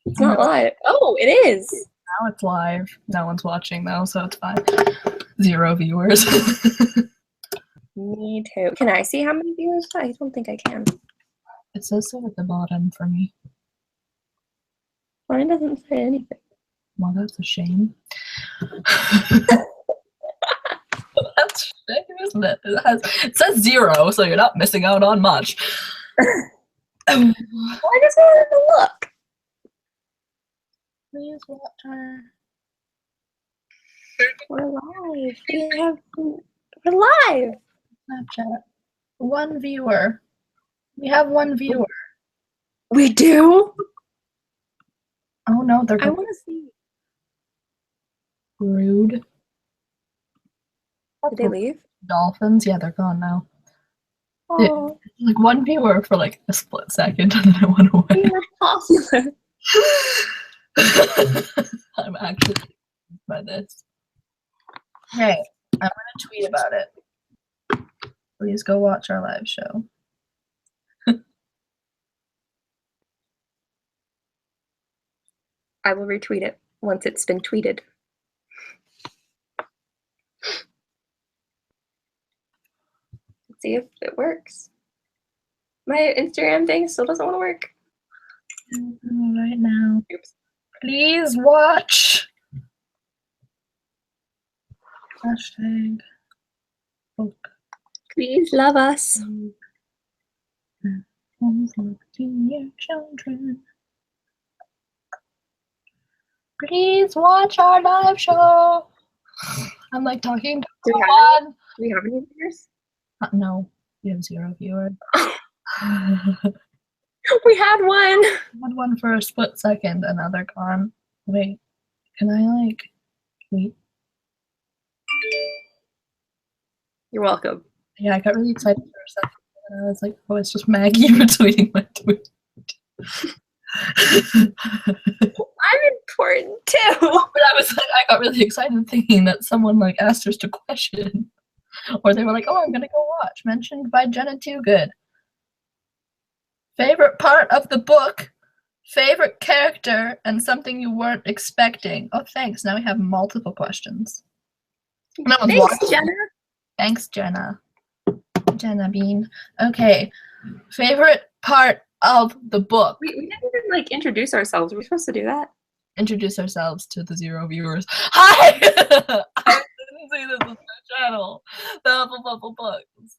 It's not live. Oh, it is. Now it's live. No one's watching though, so it's fine. 0 viewers. Me too. Can I see how many viewers? I don't think I can. It says so at the bottom for me. Mine doesn't say anything. Well, that's a shame. That's shame, isn't it? It says 0, so you're not missing out on much. Well, I just wanted to look. Please watch her. We're live. We're live. Snapchat. 1 viewer. We have 1 viewer. We do? Oh no, they're I want to see. Rude. Did they leave? Dolphins? Yeah, they're gone now. Oh, Like 1 viewer for like a split second and then it went away. we were popular. I'm actually by this. Hey, I'm gonna tweet about it. Please go watch our live show. I will retweet it once it's been tweeted. Let's see if it works. My Instagram thing still doesn't want to work. Right now. Oops. Please watch. Hashtag book. Please love us. Your children. Please watch our live show. I'm like talking to Do we have any viewers? No, we have 0 viewers. We had one. Had one for a split second, another gone. Wait, can I like tweet? You're welcome. Yeah, I got really excited for a second, and I was like, "Oh, it's just Maggie retweeting my tweet." I'm important too. But I was like, I got really excited thinking that someone like asked us to question, or they were like, "Oh, I'm gonna go watch." Mentioned by Jenna Toogood. Favorite part of the book, favorite character, and something you weren't expecting. Oh, thanks. Now we have multiple questions. No one's Thanks, watching. Jenna. Thanks, Jenna. Jenna Bean. Okay. Favorite part of the book. We didn't even like introduce ourselves. Were we supposed to do that? Introduce ourselves to the 0 viewers. Hi! I didn't see this is my channel. The HufflePuffle Books.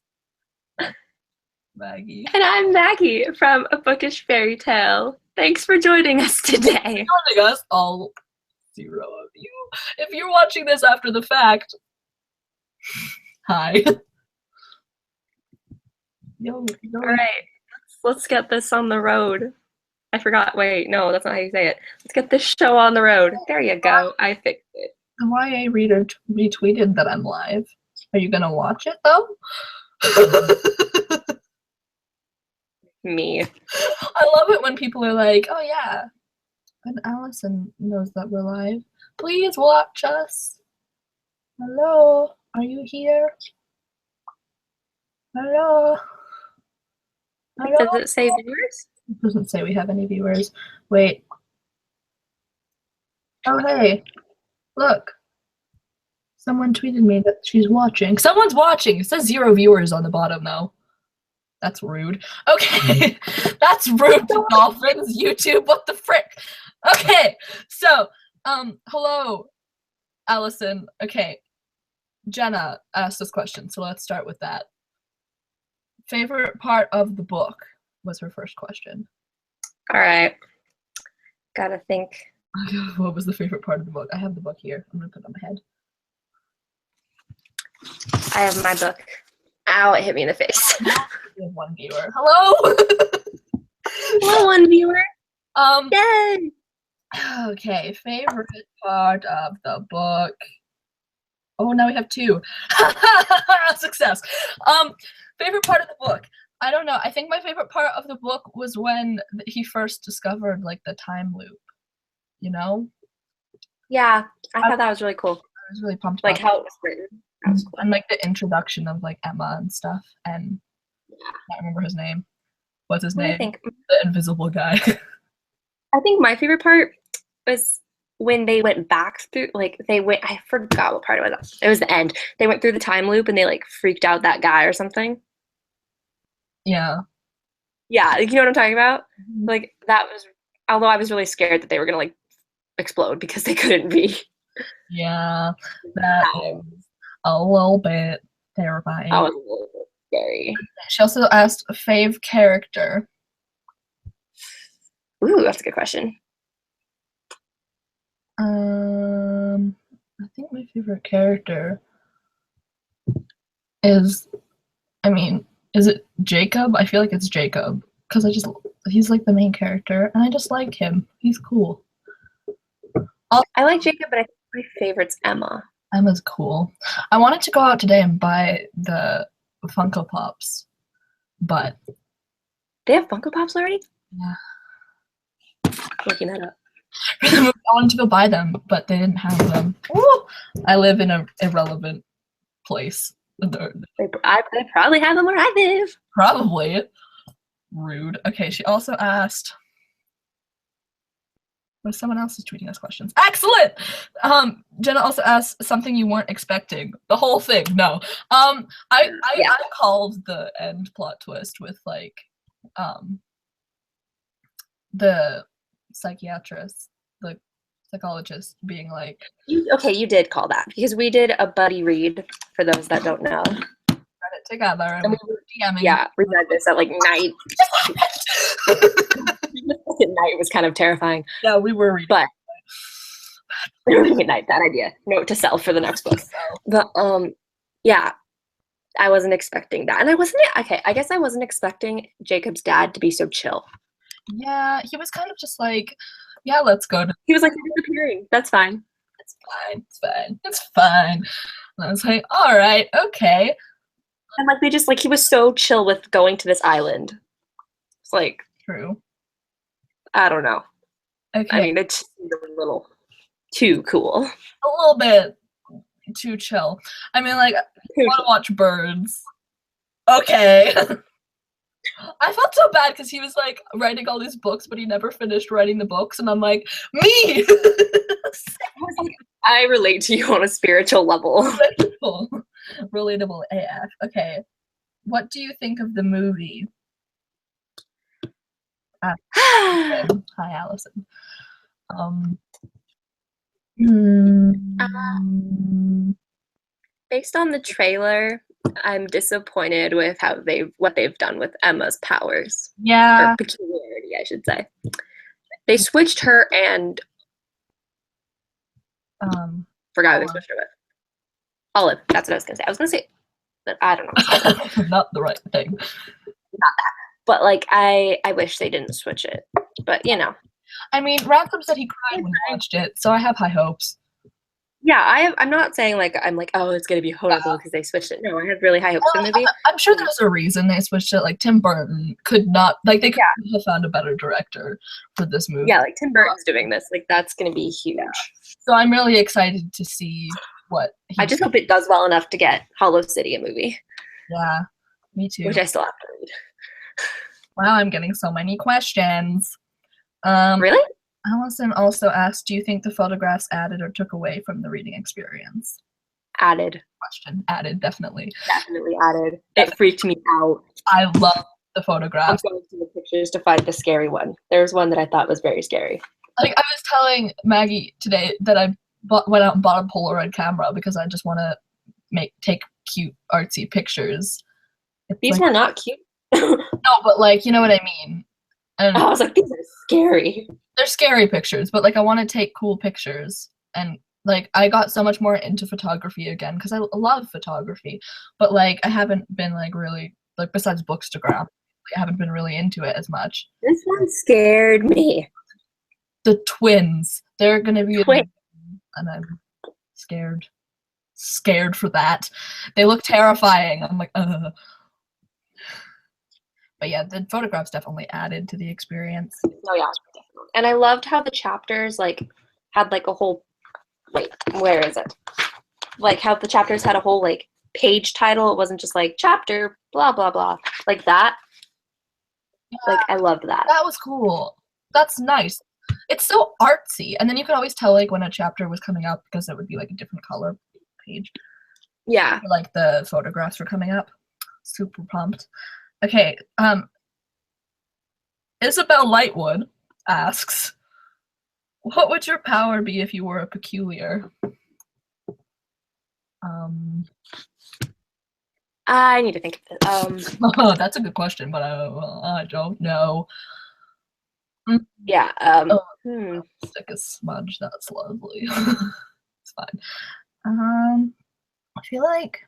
Maggie. And I'm Maggie from A Bookish Fairy Tale. Thanks for joining us today. Joining us, all 0 of you. If you're watching this after the fact, hi. Yo. All right, let's get this on the road. I forgot. Wait, no, that's not how you say it. Let's get this show on the road. There you go. I fixed it. The YA reader retweeted that I'm live. Are you gonna watch it though? Me. I love it when people are like, "Oh yeah," and Allison knows that we're live. Please watch us. Hello, are you here? Hello. Hello? Does it say viewers? It doesn't say we have any viewers. Wait. Oh hey, look. Someone tweeted me that she's watching. Someone's watching. It says 0 viewers on the bottom though. That's rude. Okay, that's rude to dolphins. YouTube, what the frick? Okay, so, hello, Allison. Okay, Jenna asked this question, so let's start with that. Favorite part of the book was her first question. All right. Gotta think. What was the favorite part of the book? I have the book here. I'm gonna put it on my head. I have my book. Ow, it hit me in the face. We have 1 viewer. Hello! Hello, 1 viewer. Yay! Okay, favorite part of the book. Oh, now we have 2. Success. Favorite part of the book. I don't know. I think my favorite part of the book was when he first discovered like the time loop. You know? Yeah, I thought that was really cool. I was really pumped. Like how it was written. That was cool. And like the introduction of like Emma and stuff, and I can't remember his name. What's his name? I think The invisible guy. I think my favorite part was when they went back through, like, I forgot what part it was. It was the end. They went through the time loop and they, like, freaked out that guy or something. Yeah. Yeah, you know what I'm talking about? Mhm. Like, that was, although I was really scared that they were gonna, like, explode because they couldn't be. Yeah, that was a little bit terrifying. That was a little bit scary. She also asked fave character. Ooh, that's a good question. I think my favorite character is, is it Jacob? I feel like it's Jacob because he's like the main character and I just like him. He's cool. I like Jacob, but I think my favorite's Emma. Emma's cool. I wanted to go out today and buy the Funko Pops, but They have Funko Pops already? yeah. Looking that up. I wanted to go buy them, but they didn't have them. Ooh, I live in an irrelevant place. They probably have them where I live. Probably. Rude. Okay, she also asked. Well, someone else is tweeting us questions. Excellent! Jenna also asked something you weren't expecting. The whole thing. No. I called the end plot twist with like the psychiatrist, the psychologist being like, you did call that because we did a buddy read for those that don't know. Read it together and we were DMing. Yeah, we read this at like night. At night was kind of terrifying. Yeah, we were reading. But reading at night, bad idea. Note to self for the next book. But yeah, I wasn't expecting that, and I guess I wasn't expecting Jacob's dad to be so chill. Yeah, he was kind of just like, yeah, let's go. He was like, you're disappearing. That's fine. It's fine. It's fine. It's fine. And I was like, all right, okay. And like, he was so chill with going to this island. It's like, true. I don't know. Okay. I mean, it's a little too cool. A little bit too chill. I mean, like, I want to watch birds. Okay. I felt so bad because he was like writing all these books, but he never finished writing the books, and I'm like, me. I relate to you on a spiritual level. Relatable AF. Okay, what do you think of the movie? Hi, Allison. Based on the trailer, I'm disappointed with what they've done with Emma's powers. Yeah. Or peculiarity, I should say. They switched her and forgot who they switched her with. Olive. That's what I was gonna say. I was gonna say, but I don't know. Not the right thing. Not that. But like, I wish they didn't switch it. But you know. I mean, Ransom said he cried when he watched it, so I have high hopes. Yeah, I'm not saying like I'm like, oh, it's gonna be horrible because they switched it. No, I have really high hopes for the movie. I'm sure there's a reason they switched it. Like Tim Burton could not, like they could have found a better director for this movie. Yeah, like Tim Burton's doing this. Like that's gonna be huge. Yeah. So I'm really excited to see what. I just hope it does well enough to get Hollow City a movie. Yeah, me too. Which I still have to read. Wow, I'm getting so many questions. Really? Allison also asked, do you think the photographs added or took away from the reading experience? Added. Question. Added, definitely. Definitely added. It freaked me out. I love the photographs. I'm going to the pictures to find the scary one. There was one that I thought was very scary. Like I was telling Maggie today that I went out and bought a Polaroid camera because I just want to take cute artsy pictures. These were not cute. No, but like, you know what I mean. And I was like, these are scary. They're scary pictures, but like I want to take cool pictures. And like I got so much more into photography again because I love photography, but like I haven't been like really, like besides Bookstagram, I haven't been really into it as much. This one scared me. The twins. They're gonna be twins. And I'm scared for that. They look terrifying. I'm like, ugh. But yeah, the photographs definitely added to the experience. Oh yeah, definitely. And I loved how the chapters like had like a whole, wait, where is it? Like how the chapters had a whole like page title. It wasn't just like chapter blah blah blah like that. Yeah, like I loved that. That was cool. That's nice. It's so artsy, and then you could always tell like when a chapter was coming up because it would be like a different color page. Yeah. Or, like the photographs were coming up. Super pumped. Okay, Isabel Lightwood asks, what would your power be if you were a peculiar? I need to think of this. That's a good question, but I don't know. Yeah. Stick a smudge. That's lovely. It's fine. I feel like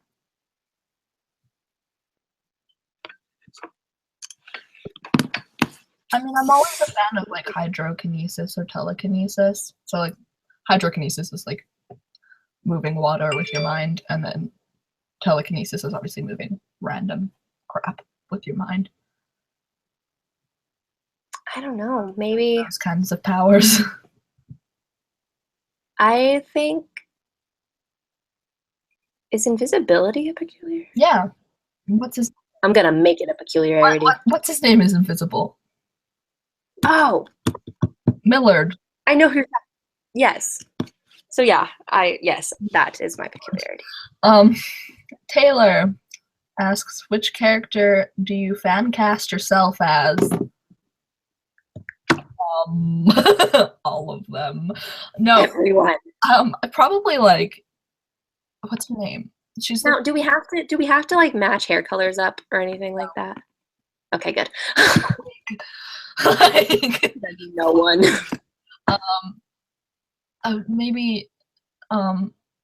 I'm always a fan of like hydrokinesis or telekinesis. So like hydrokinesis is like moving water with your mind, and then telekinesis is obviously moving random crap with your mind. I don't know. Maybe those kinds of powers. I think, is invisibility a peculiar? Yeah. What's his? I'm gonna make it a peculiarity. What's his name is invisible? Oh, Millard. I know who. Yes. So yeah, yes, that is my peculiarity. Taylor asks, which character do you fan cast yourself as? All of them. No. Everyone. Probably like, what's her name? She's now. Do we have to like match hair colors up or anything like that? Okay, good. Like, no one. Maybe,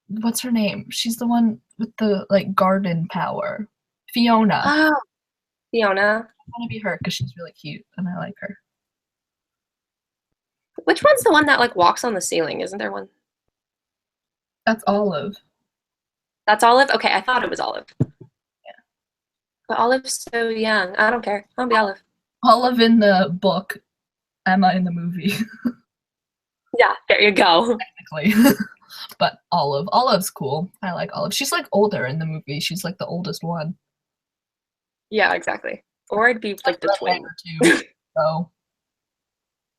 what's her name? She's the one with the like garden power. Fiona. Oh, Fiona. I want to be her because she's really cute and I like her. Which one's the one that like walks on the ceiling? Isn't there one? That's Olive. That's Olive? Okay, I thought it was Olive. Yeah. But Olive's so young. I don't care. I'll be Olive. Olive in the book, Emma in the movie. Yeah, there you go. Technically. But Olive's cool. I like Olive. She's like older in the movie. She's like the oldest one. Yeah, exactly. Or I'd be like the twin. Too, so,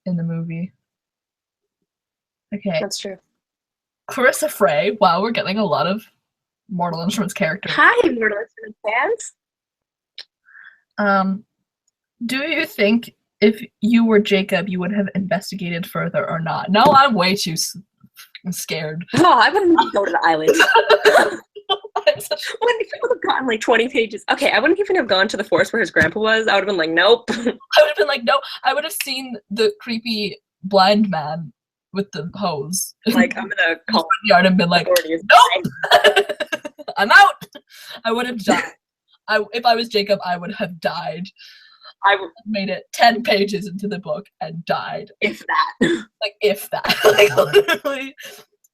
in the movie. Okay. That's true. Carissa Frey. Wow, we're getting a lot of Mortal Instruments characters. Hi, Mortal Instruments fans. Do you think if you were Jacob, you would have investigated further or not? No, I'm way too scared. Oh, I wouldn't even go to the island. I would have gotten like 20 pages. Okay, I wouldn't even have gone to the forest where his grandpa was. I would have been like, nope. I would have been like, no. I would have seen the creepy blind man with the hose. Like, I'm gonna call the yard and been like, nope. I'm out. I would have died. If I was Jacob, I would have died. I would have made it 10 pages into the book and died. If that. Like, if that. Like, literally,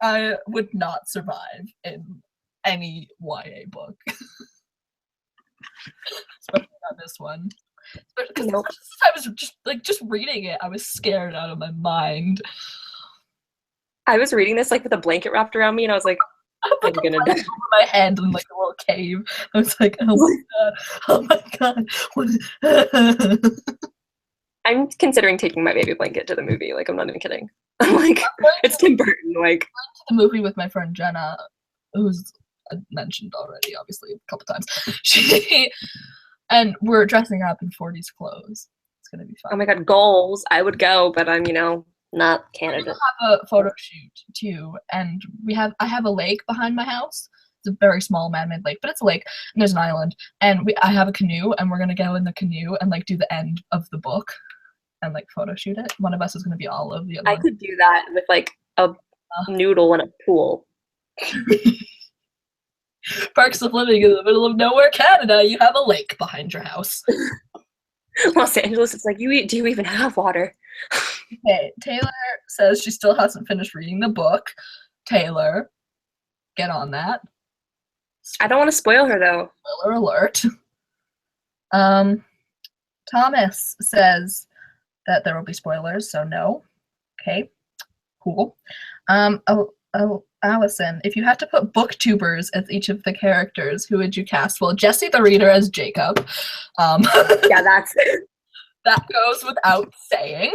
I would not survive in any YA book. Especially not this one. Because I was just reading it, I was scared out of my mind. I was reading this like with a blanket wrapped around me, and I was like, I'm gonna die. My head in like a little cave. I was like, oh my god. I'm considering taking my baby blanket to the movie. Like, I'm not even kidding. I'm like, it's Tim Burton. Like, I went to the movie with my friend Jenna, who's mentioned already, obviously, a couple times. And we're dressing up in 40s clothes. It's gonna be fun. Oh my god, goals! I would go, but I'm, not candidate. We have a photo shoot too, and I have a lake behind my house. It's a very small man-made lake, but it's a lake, and there's an island. And I have a canoe, and we're gonna go in the canoe and like do the end of the book, and like photo shoot it. One of us is gonna be Olive. The other one could do that with like a noodle and a pool. Perks of living in the middle of nowhere, Canada. You have a lake behind your house. Los Angeles, it's like, do you even have water? Okay, Taylor says she still hasn't finished reading the book. Taylor, get on that. I don't want to spoil her, though. Spoiler alert. Thomas says that there will be spoilers, so no. Okay, cool. Allison, if you had to put booktubers as each of the characters, who would you cast? Well, Jesse the Reader as Jacob. Yeah, that's it. That goes without saying.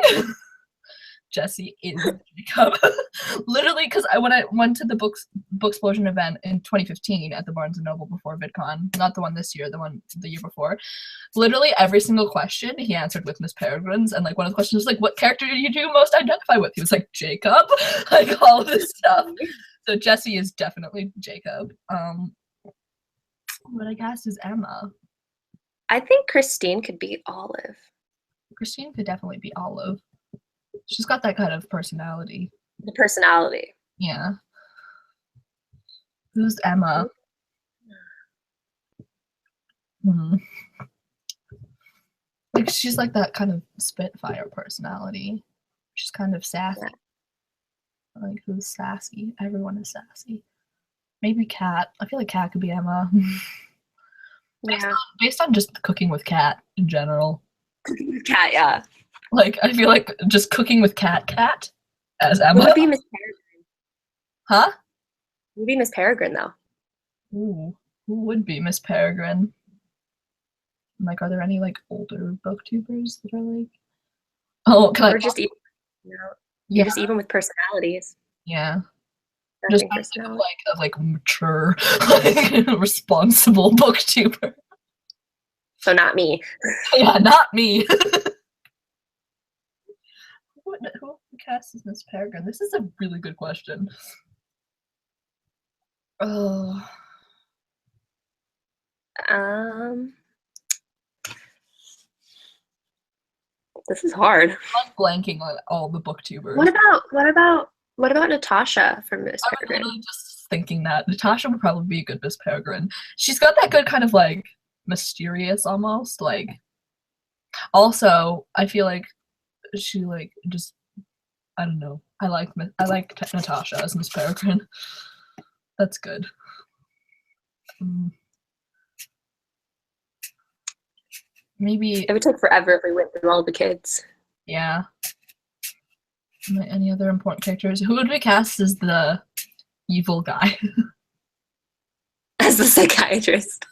Jessie is Jacob. Literally, because when I went to the Booksplosion event in 2015 at the Barnes & Noble before VidCon, not the one this year, the one the year before, literally every single question he answered with Miss Peregrines, and like one of the questions was like, what character do you most identify with? He was like, Jacob, like all of this stuff. So Jessie is definitely Jacob. What I cast is Emma. I think Christine could be Olive. Christine could definitely be Olive. She's got that kind of personality. The personality. Yeah. Who's Emma? Like, she's like that kind of Spitfire personality. She's kind of sassy. Yeah. Like, who's sassy? Everyone is sassy. Maybe Kat. I feel like Kat could be Emma. Yeah. Based on just cooking with Kat in general. Kat, yeah. Like, I feel like just cooking with Kat as Emma. Who would be Miss Peregrine? Huh? Who would be Miss Peregrine, though? Ooh, who would be Miss Peregrine? Like, are there any, like, older booktubers that are, like... Oh, can I... just even, yeah. Just even with personalities. Yeah. Just think of, like, mature, like, responsible booktuber. So not me. Yeah, not me. Who cast is Miss Peregrine? This is a really good question. Oh. This is hard. I'm blanking on all the booktubers. What about Natasha from Miss Peregrine? I'm literally just thinking that Natasha would probably be a good Miss Peregrine. She's got that good kind of like mysterious almost like. Also, I feel like she like just I don't know. I like Natasha as Miss Peregrine. That's good. Maybe it would take forever if we went through all the kids. Yeah. Any other important characters? Who would we cast as the evil guy? As the psychiatrist.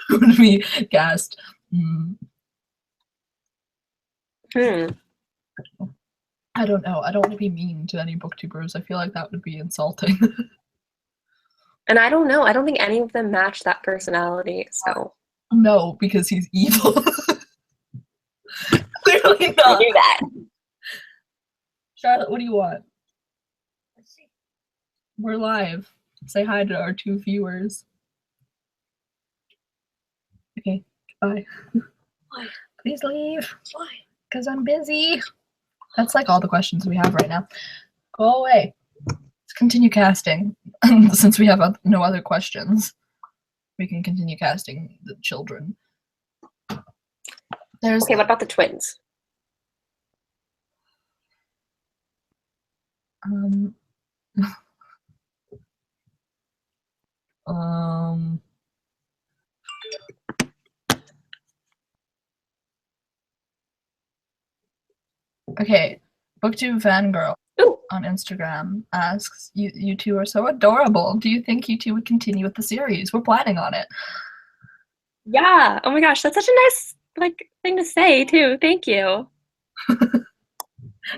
Who would we cast? I don't know. I don't want to be mean to any booktubers. I feel like that would be insulting. And I don't know. I don't think any of them match that personality, so. No, because he's evil. Clearly not. I knew that. Charlotte, what do you want? Let's see. We're live. Say hi to our 2 viewers. Okay, goodbye. Why? Please leave. Why? Because I'm busy. That's like all the questions we have right now. Go away. Let's continue casting. Since we have no other questions, we can continue casting the children. Okay, what about the twins? Okay, BookTube Fangirl on Instagram asks, you two are so adorable. Do you think you two would continue with the series? We're planning on it. Yeah. Oh my gosh, that's such a nice thing to say too. Thank you.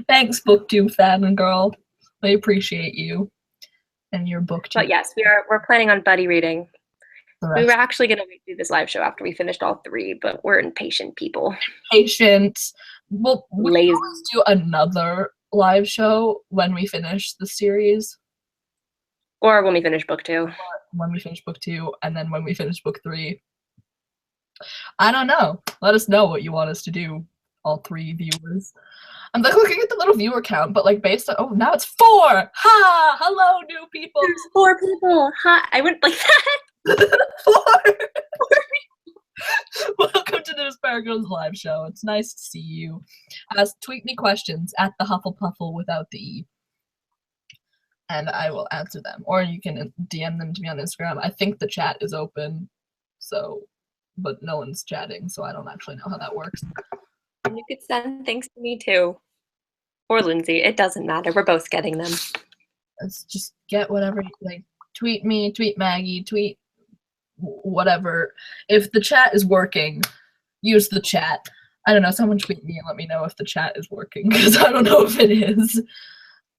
Thanks, BookTube Fangirl. I appreciate you and your BookTube. But yes, we're planning on buddy reading. We were actually going to do this live show after we finished all 3, but we're impatient people. Patient. Well, we always do another live show when we finish the series. Or when we finish book 2. When we finish book 2, and then when we finish book 3. I don't know. Let us know what you want us to do, all 3 viewers. I'm like looking at the little viewer count, but like based on now it's 4. Ha! Hello, new people. 4 people. Hi. I went like that. 4. Welcome to this Peregrines live show. It's nice to see you. Tweet me questions at TheHufflePuffle without the E, and I will answer them. Or you can DM them to me on Instagram. I think the chat is open, but no one's chatting, so I don't actually know how that works. You could send things to me too, or Lindsay. It doesn't matter. We're both getting them. Let's just get whatever you like. Tweet me, tweet Maggie, tweet whatever. If the chat is working, use the chat. I don't know. Someone tweet me and let me know if the chat is working, because I don't know if it is.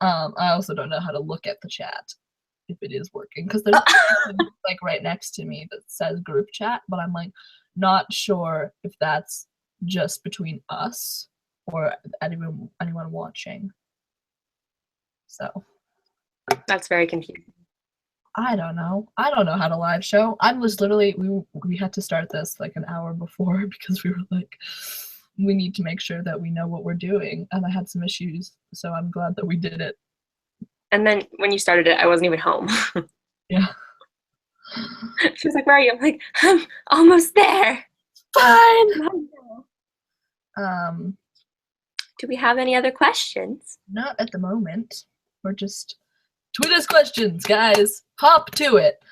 I also don't know how to look at the chat if it is working, because there's like right next to me that says group chat, but I'm like not sure if that's just between us or anyone watching. So That's very confusing. I don't know. I don't know how to live show. I was literally we had to start this like an hour before because we were like, we need to make sure that we know what we're doing, and I had some issues, so I'm glad that we did it. And then when you started it, I wasn't even home. Yeah. She was like, "Where are you?" I'm like, "I'm almost there." Fine. Do we have any other questions? Not at the moment. We're just tweet us questions, guys. Hop to it.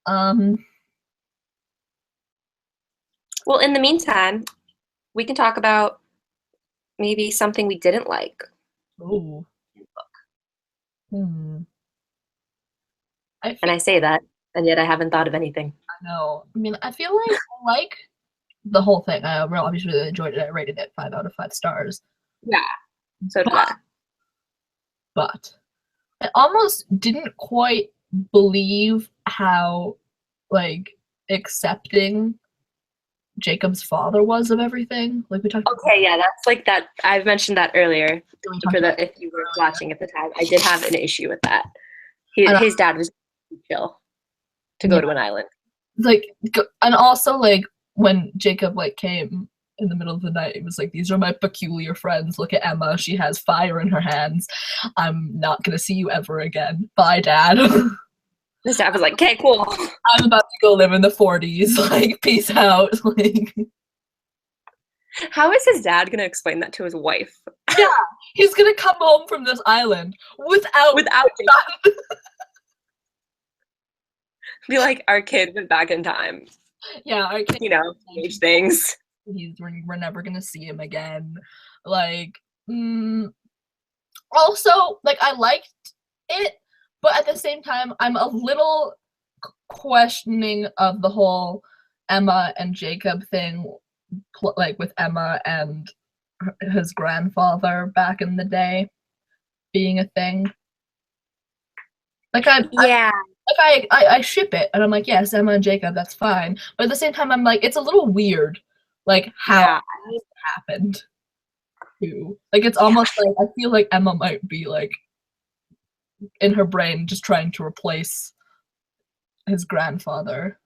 Well, in the meantime, we can talk about maybe something we didn't like. Ooh. And I say that, and yet I haven't thought of anything. I know. I mean, I feel like I like the whole thing. I obviously really enjoyed it. I rated it 5 out of 5 stars. Yeah, so did I. But I almost didn't quite believe how, like, accepting Jacob's father was of everything. Like we talked. Okay, yeah, that's like that. I've mentioned that earlier. For the if you were watching at the time, I did have an issue with that. His dad was chill to go to an island. Like, and also like when Jacob like came in the middle of the night, it was like, these are my peculiar friends. Look at Emma. She has fire in her hands. I'm not gonna see you ever again. Bye, Dad. His dad was like, "Okay, cool. I'm about to go live in the 40s. Like, peace out." Like, how is his dad gonna explain that to his wife? Yeah, he's gonna come home from this island without Jacob. Be like, our kid went back in time. Yeah, our kid, age things. We're never gonna see him again. Like, also, like, I liked it, but at the same time, I'm a little questioning of the whole Emma and Jacob thing, like with Emma and his grandfather back in the day being a thing. Like, I ship it, and I'm like, yes, Emma and Jacob, that's fine. But at the same time, I'm like, it's a little weird, like, how this happened. Too. Like, it's almost like, I feel like Emma might be, like, in her brain just trying to replace his grandfather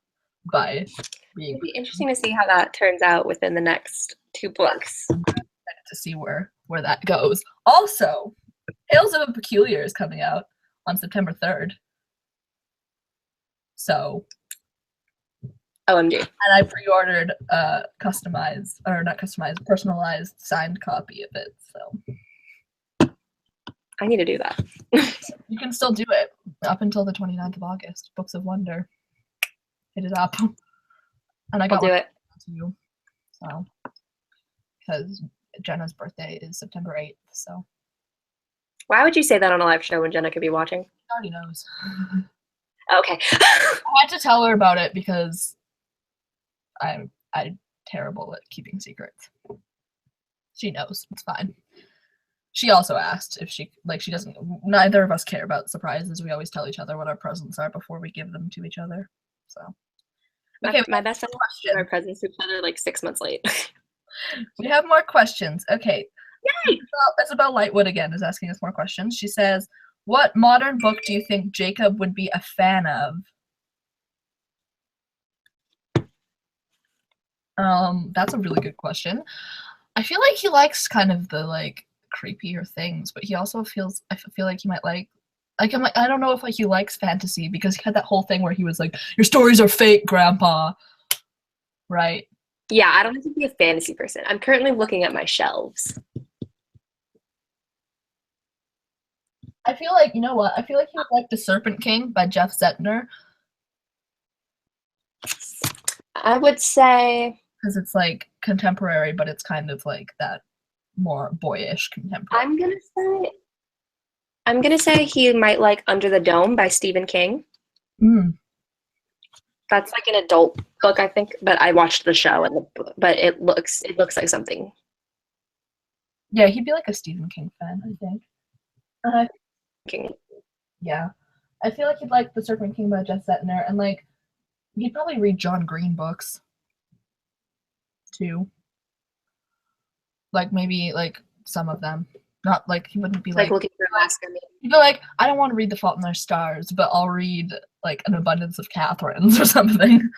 by being. It'd be interesting to see how that turns out within the next 2 books. To see where that goes. Also, Tales of a Peculiar is coming out on September 3rd. So, OMG. and I pre-ordered a personalized signed copy of it. So I need to do that. You can still do it up until the 29th of August. Books of Wonder. Hit it up. And I got I'll do it to you. So, because Jenna's birthday is September 8th. So. Why would you say that on a live show when Jenna could be watching? She already knows. Okay. I had to tell her about it because I'm terrible at keeping secrets. She knows. It's fine. She also asked if she doesn't. Neither of us care about surprises. We always tell each other what our presents are before we give them to each other. So. Okay, my best friend gave our presents to each other like 6 months late. We have more questions. Okay. Yay! Isabel Lightwood again is asking us more questions. She says, what modern book do you think Jacob would be a fan of? That's a really good question. I feel like he likes kind of the like creepier things, but he also I feel like he might like I don't know if like he likes fantasy, because he had that whole thing where he was like, your stories are fake, Grandpa. Right? Yeah, I don't have to be a fantasy person. I'm currently looking at my shelves. I feel like, you know what? I feel like he would like The Serpent King by Jeff Zettner. I would say, because it's like contemporary, but it's kind of like that more boyish contemporary. I'm gonna say he might like Under the Dome by Stephen King. That's like an adult book, I think, but I watched the show but it looks like something Yeah, he'd be like a Stephen King fan, I think. Uh, King. yeah. I feel like he'd like The Serpent King by Jeff Setner, and like he'd probably read John Green books too. Like maybe like some of them. Not like he wouldn't be Like like looking for Alaska. he'd be like, I don't want to read The Fault in Our Stars, but I'll read like An Abundance of Catherines or something.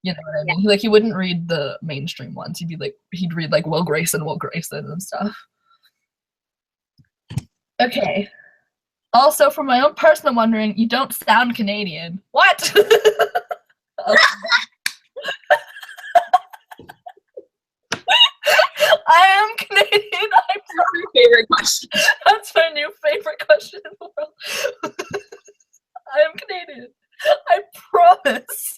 You know what I mean? Like he wouldn't read the mainstream ones. He'd read like Will Grayson and stuff. Okay. Also, for my own personal wondering, you don't sound Canadian. What? I am Canadian. That's my favorite question. That's my new favorite question in the world. I am Canadian. I promise.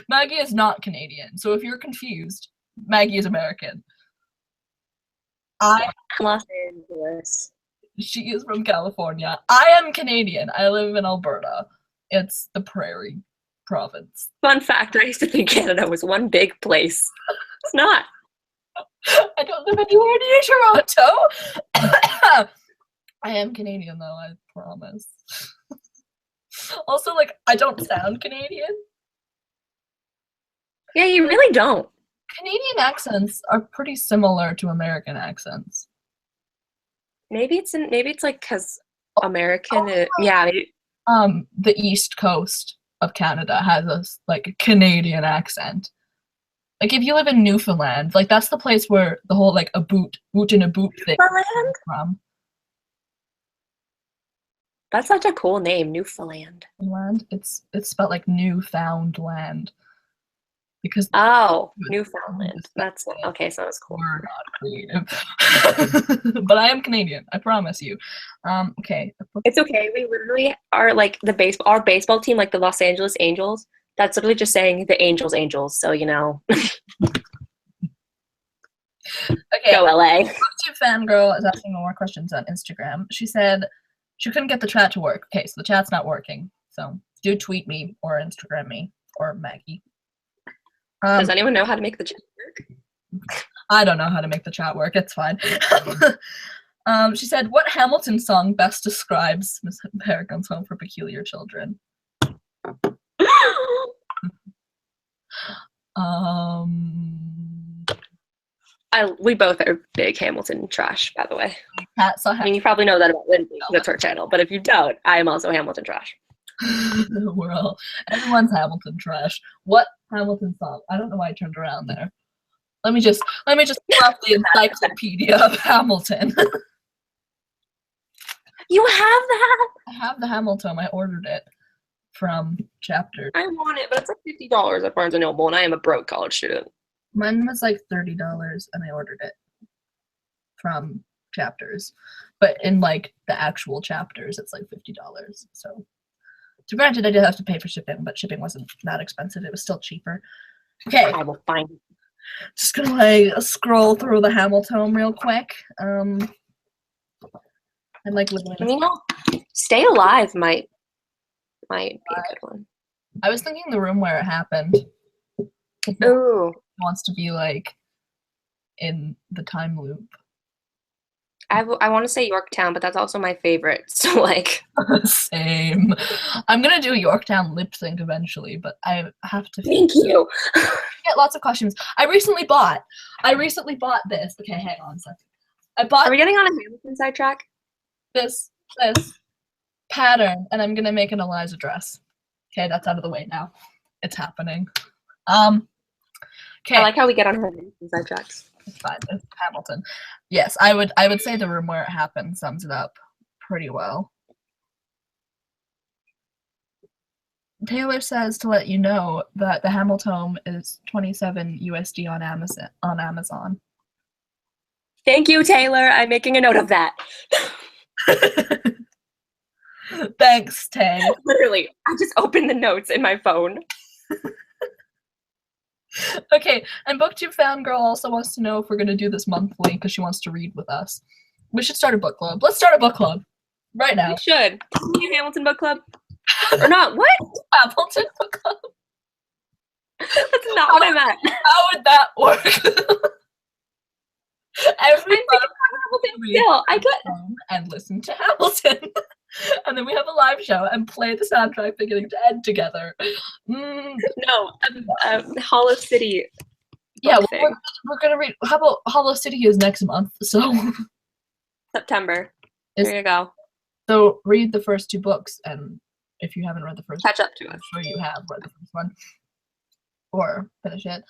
Maggie is not Canadian, so if you're confused, Maggie is American. Los Angeles. She is from California. I am Canadian. I live in Alberta. It's the Prairie province. Fun fact, I used to think Canada was one big place. It's not. I don't live anywhere near Toronto. I am Canadian, though, I promise. Also, like, I don't sound Canadian. Yeah, you really don't. Canadian accents are pretty similar to American accents. Maybe it's like because American. Yeah. Maybe. The East Coast of Canada has a like Canadian accent. Like if you live in Newfoundland, like that's the place where the whole like a boot in a boot thing comes from. That's such a cool name, Newfoundland. It's spelled like Newfoundland. Because Newfoundland. That's okay. So it's cool. We're not creative, but I am Canadian. I promise you. Okay. It's okay. We literally are like our baseball team, like the Los Angeles Angels. That's literally just saying the Angels. So you know. Okay. Go LA. BookTube fangirl is asking more questions on Instagram. She said she couldn't get the chat to work. Okay, so the chat's not working. So do tweet me or Instagram me or Maggie. Does anyone know how to make the chat work? I don't know how to make the chat work. It's fine. She said, "What Hamilton song best describes Miss Peregrine's Home for Peculiar Children?" We both are big Hamilton trash, by the way. I mean, you probably know that about Lindsay. That's her channel. But if you don't, I am also Hamilton trash. Everyone's Hamilton trash. What Hamilton song? I don't know why I turned around there. Let me just pull up the encyclopedia of Hamilton. You have that? I have the Hamilton. I ordered it from Chapters. I want it, but it's like $50 at Barnes & Noble, and I am a broke college student. Mine was like $30, and I ordered it from Chapters. But in like the actual Chapters, it's like $50. So granted, I did have to pay for shipping, but shipping wasn't that expensive. It was still cheaper. Okay. I will find it. Just gonna like scroll through the Hamilton real quick. And like literally. Stay Alive might be a good one. I was thinking The Room Where It Happened. Ooh. Wants to be like in the time loop. I want to say Yorktown, but that's also my favorite. So like same. I'm gonna do Yorktown lip sync eventually, but I have to. Thank you. Get lots of questions. I recently bought this. Okay, hang on a second. Are we getting on a Hamilton sidetrack? This pattern, and I'm gonna make an Eliza dress. Okay, that's out of the way now. It's happening. Okay. I like how we get on Hamilton sidetracks. It's fine. It's Hamilton. Yes, I would say The Room Where It Happened sums it up pretty well. Taylor says to let you know that the Hamilton is $27 USD on Amazon. Thank you, Taylor. I'm making a note of that. Thanks, Tay. Literally, I just opened the notes in my phone. Okay, and BookTube Fangirl also wants to know if we're going to do this monthly because she wants to read with us. We should start a book club. Let's start a book club right now. We should. Hamilton book club? Or not? What? Hamilton book club? That's not what I meant. How would that work? Every I'm thinking about Hamilton still. I get and listen to Hamilton. And then we have a live show and play the soundtrack beginning to end together. no Hollow City. Yeah, well, we're gonna read. How about Hollow City is next month? So September. There you go. So read the first 2 books, and if you haven't read the first, catch up to it. I'm sure you have read the first one, or finish it.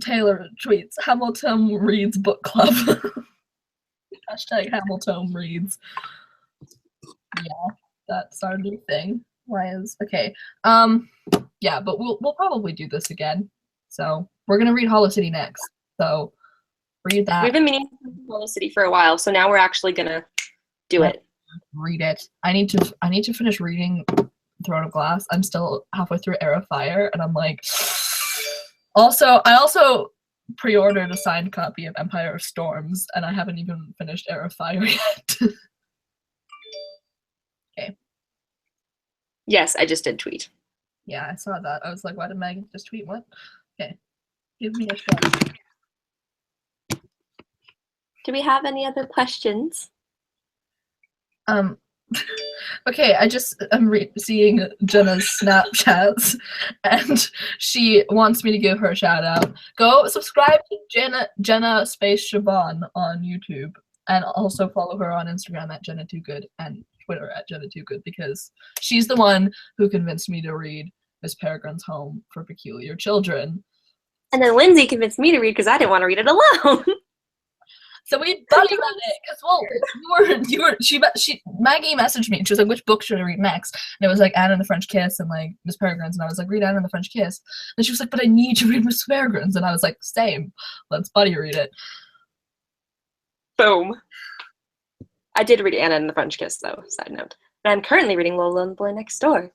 Taylor tweets, Hamilton reads book club. Hashtag Hamilton reads. Yeah, that's our new thing. Okay. Yeah, but we'll probably do this again. So we're gonna read Hollow City next. So read that. We've been meaning to read Hollow City for a while, so now we're actually gonna do it. Read it. I need to finish reading Throne of Glass. I'm still halfway through Heir of Fire, and I'm like. I also pre-ordered a signed copy of Empire of Storms, and I haven't even finished Heir of Fire yet. Okay. Yes, I just did tweet. Yeah, I saw that. I was like, why did Maggie just tweet? What? Okay. Give me a shot. Do we have any other questions? Okay, I just am seeing Jenna's Snapchats, and she wants me to give her a shout out. Go subscribe to Jenna Space Siobhan on YouTube, and also follow her on Instagram at Jenna Too Good and Twitter at Jenna Too Good, because she's the one who convinced me to read Miss Peregrine's Home for Peculiar Children. And then Lindsay convinced me to read because I didn't want to read it alone. So we buddy read it because Maggie messaged me and she was like, which book should I read next? And it was like Anne and the French Kiss and like Miss Peregrines, and I was like, read Anne and the French Kiss. And she was like, but I need to read Miss Peregrines, and I was like, same, let's buddy read it. Boom. I did read Anna and the French Kiss though, side note. But I'm currently reading Lola and the Boy Next Door.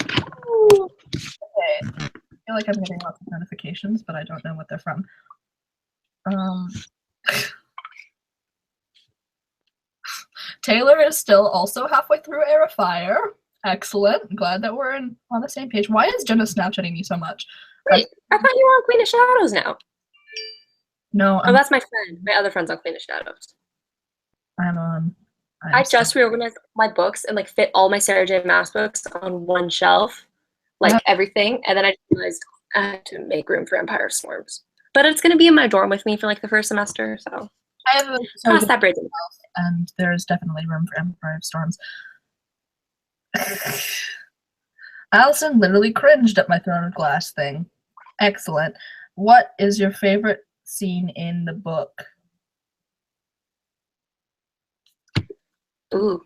Ooh. Okay. I feel like I'm getting lots of notifications, but I don't know what they're from. Taylor is still also halfway through Heir of Fire. Excellent. I'm glad that we're on the same page. Why is Jenna Snapchatting me so much? Wait, I thought you were on Queen of Shadows now. No. Oh, that's my friend. My other friend's on Queen of Shadows. I just reorganized my books and like fit all my Sarah J. Maas books on one shelf, like everything, and then I realized I had to make room for Empire of Storms. But it's going to be in my dorm with me for like the first semester, so I have cross that bridge. And there's definitely room for Empire of Storms. Allison literally cringed at my Throne of Glass thing. Excellent. What is your favorite scene in the book? Ooh.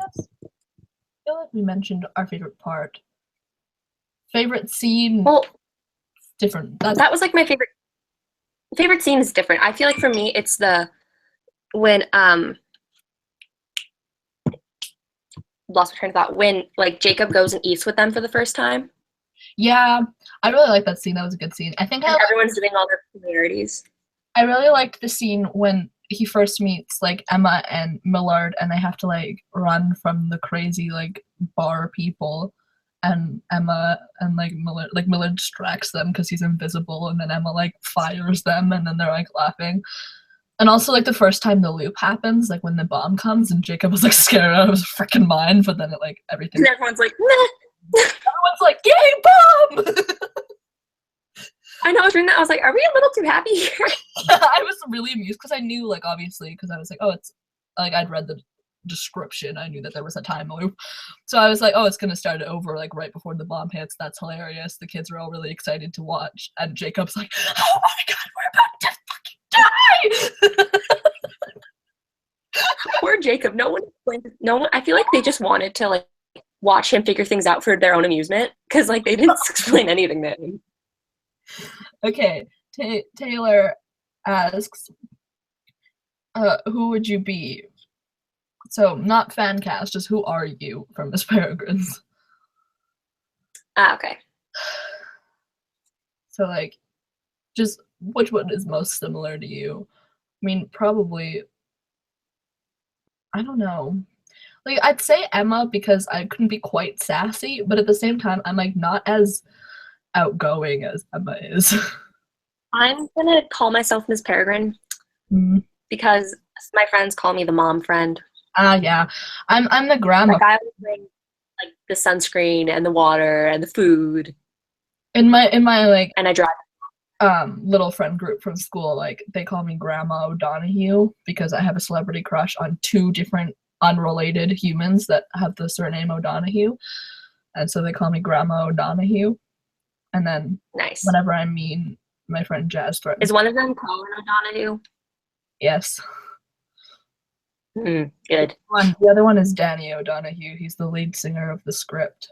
I feel like we mentioned our favorite part. Favorite scene? Well, different. That was like my favorite scene is different. I feel like for me, it's when lost my train of thought. When like Jacob goes and eats with them for the first time. Yeah, I really like that scene. That was a good scene. I think everyone's doing all their familiarities. I really liked the scene when he first meets like Emma and Millard, and they have to like run from the crazy like bar people, and Emma and like Millard distracts them because he's invisible, and then Emma like fires them, and then they're like laughing. And also like the first time the loop happens, like when the bomb comes, and Jacob was like scared out of his freaking mind, but then it like everything. And everyone's like, nah. Everyone's like, yay, bomb! I know, I was reading that, I was like, are we a little too happy here? I was really amused because I knew, like, obviously, because I was like, oh, it's, like, I'd read the description, I knew that there was a time loop. So I was like, oh, it's gonna start over, like, right before the bomb hits, that's hilarious. The kids are all really excited to watch, and Jacob's like, oh my god, we're about to fucking die! Poor Jacob, no one, I feel like they just wanted to, like, watch him figure things out for their own amusement, because, like, they didn't explain anything to him. Okay, Taylor asks, who would you be? So, not fan cast, just who are you from Miss Peregrines? Okay. So, like, just which one is most similar to you? I mean, probably, I don't know. Like, I'd say Emma because I couldn't be quite sassy, but at the same time, I'm, like, not as outgoing as Emma is. I'm gonna call myself Miss Peregrine because my friends call me the mom friend. Yeah. I'm the grandma. Like I always bring like the sunscreen and the water and the food. In my like And I drive. little friend group from school, like they call me Grandma O'Donoghue because I have a celebrity crush on two different unrelated humans that have the surname O'Donoghue. And so they call me Grandma O'Donoghue. And then Nice. whenever I'm mean, my friend Jazz threatens. Is one of them Colin O'Donoghue? Yes. Good. The other one is Danny O'Donoghue. He's the lead singer of The Script.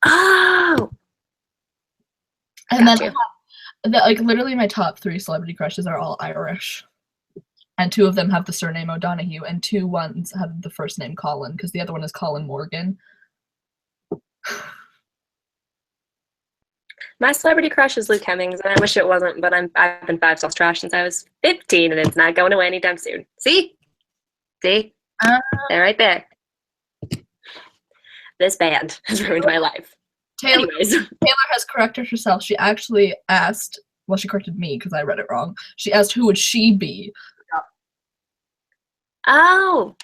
Oh! And then like literally my top 3 celebrity crushes are all Irish. And 2 of them have the surname O'Donoghue, and 2 ones have the first name Colin, because the other one is Colin Morgan. My celebrity crush is Luke Hemmings, and I wish it wasn't, but I've been 5 sauce trash since I was 15, and it's not going away anytime soon. See? They're right there. This band has ruined my life. Anyways. Taylor has corrected herself. She actually asked, well, she corrected me because I read it wrong. She asked who would she be? Oh.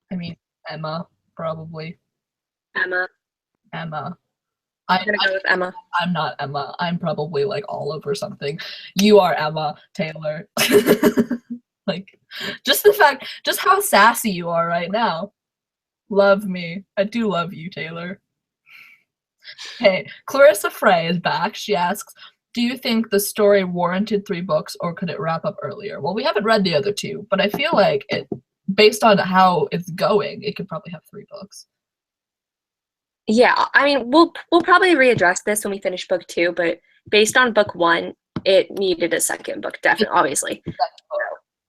I mean, Emma, probably. Emma. I'm gonna go with Emma. I'm not Emma. I'm probably like all over something. You are Emma, Taylor. Like, just the fact, just how sassy you are right now. Love me. I do love you, Taylor. Hey, Clarissa Frey is back. She asks, do you think the story warranted 3 books or could it wrap up earlier? Well, we haven't read the other 2, but I feel like it, based on how it's going, it could probably have 3 books. Yeah, I mean, we'll probably readdress this when we finish book 2, but based on book 1, it needed a second book, definitely, obviously.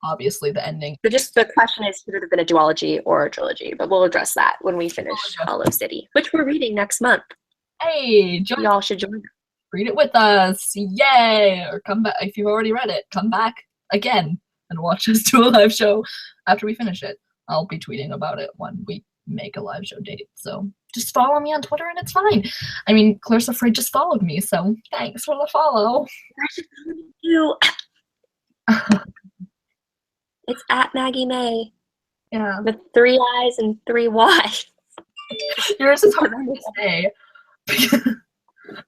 Obviously, the ending. So just the question is, should it have been a duology or a trilogy? But we'll address that when we finish Hollow City, which we're reading next month. Hey, y'all should join. Read it with us, yay! Or come back if you've already read it. Come back again and watch us do a live show after we finish it. I'll be tweeting about it when we make a live show date. So just follow me on Twitter and it's fine. I mean, Clarissa Frey just followed me, so thanks for the follow. You. It's at Maggie May. Yeah. With 3 I's and 3 Y's. Yours is hard to say.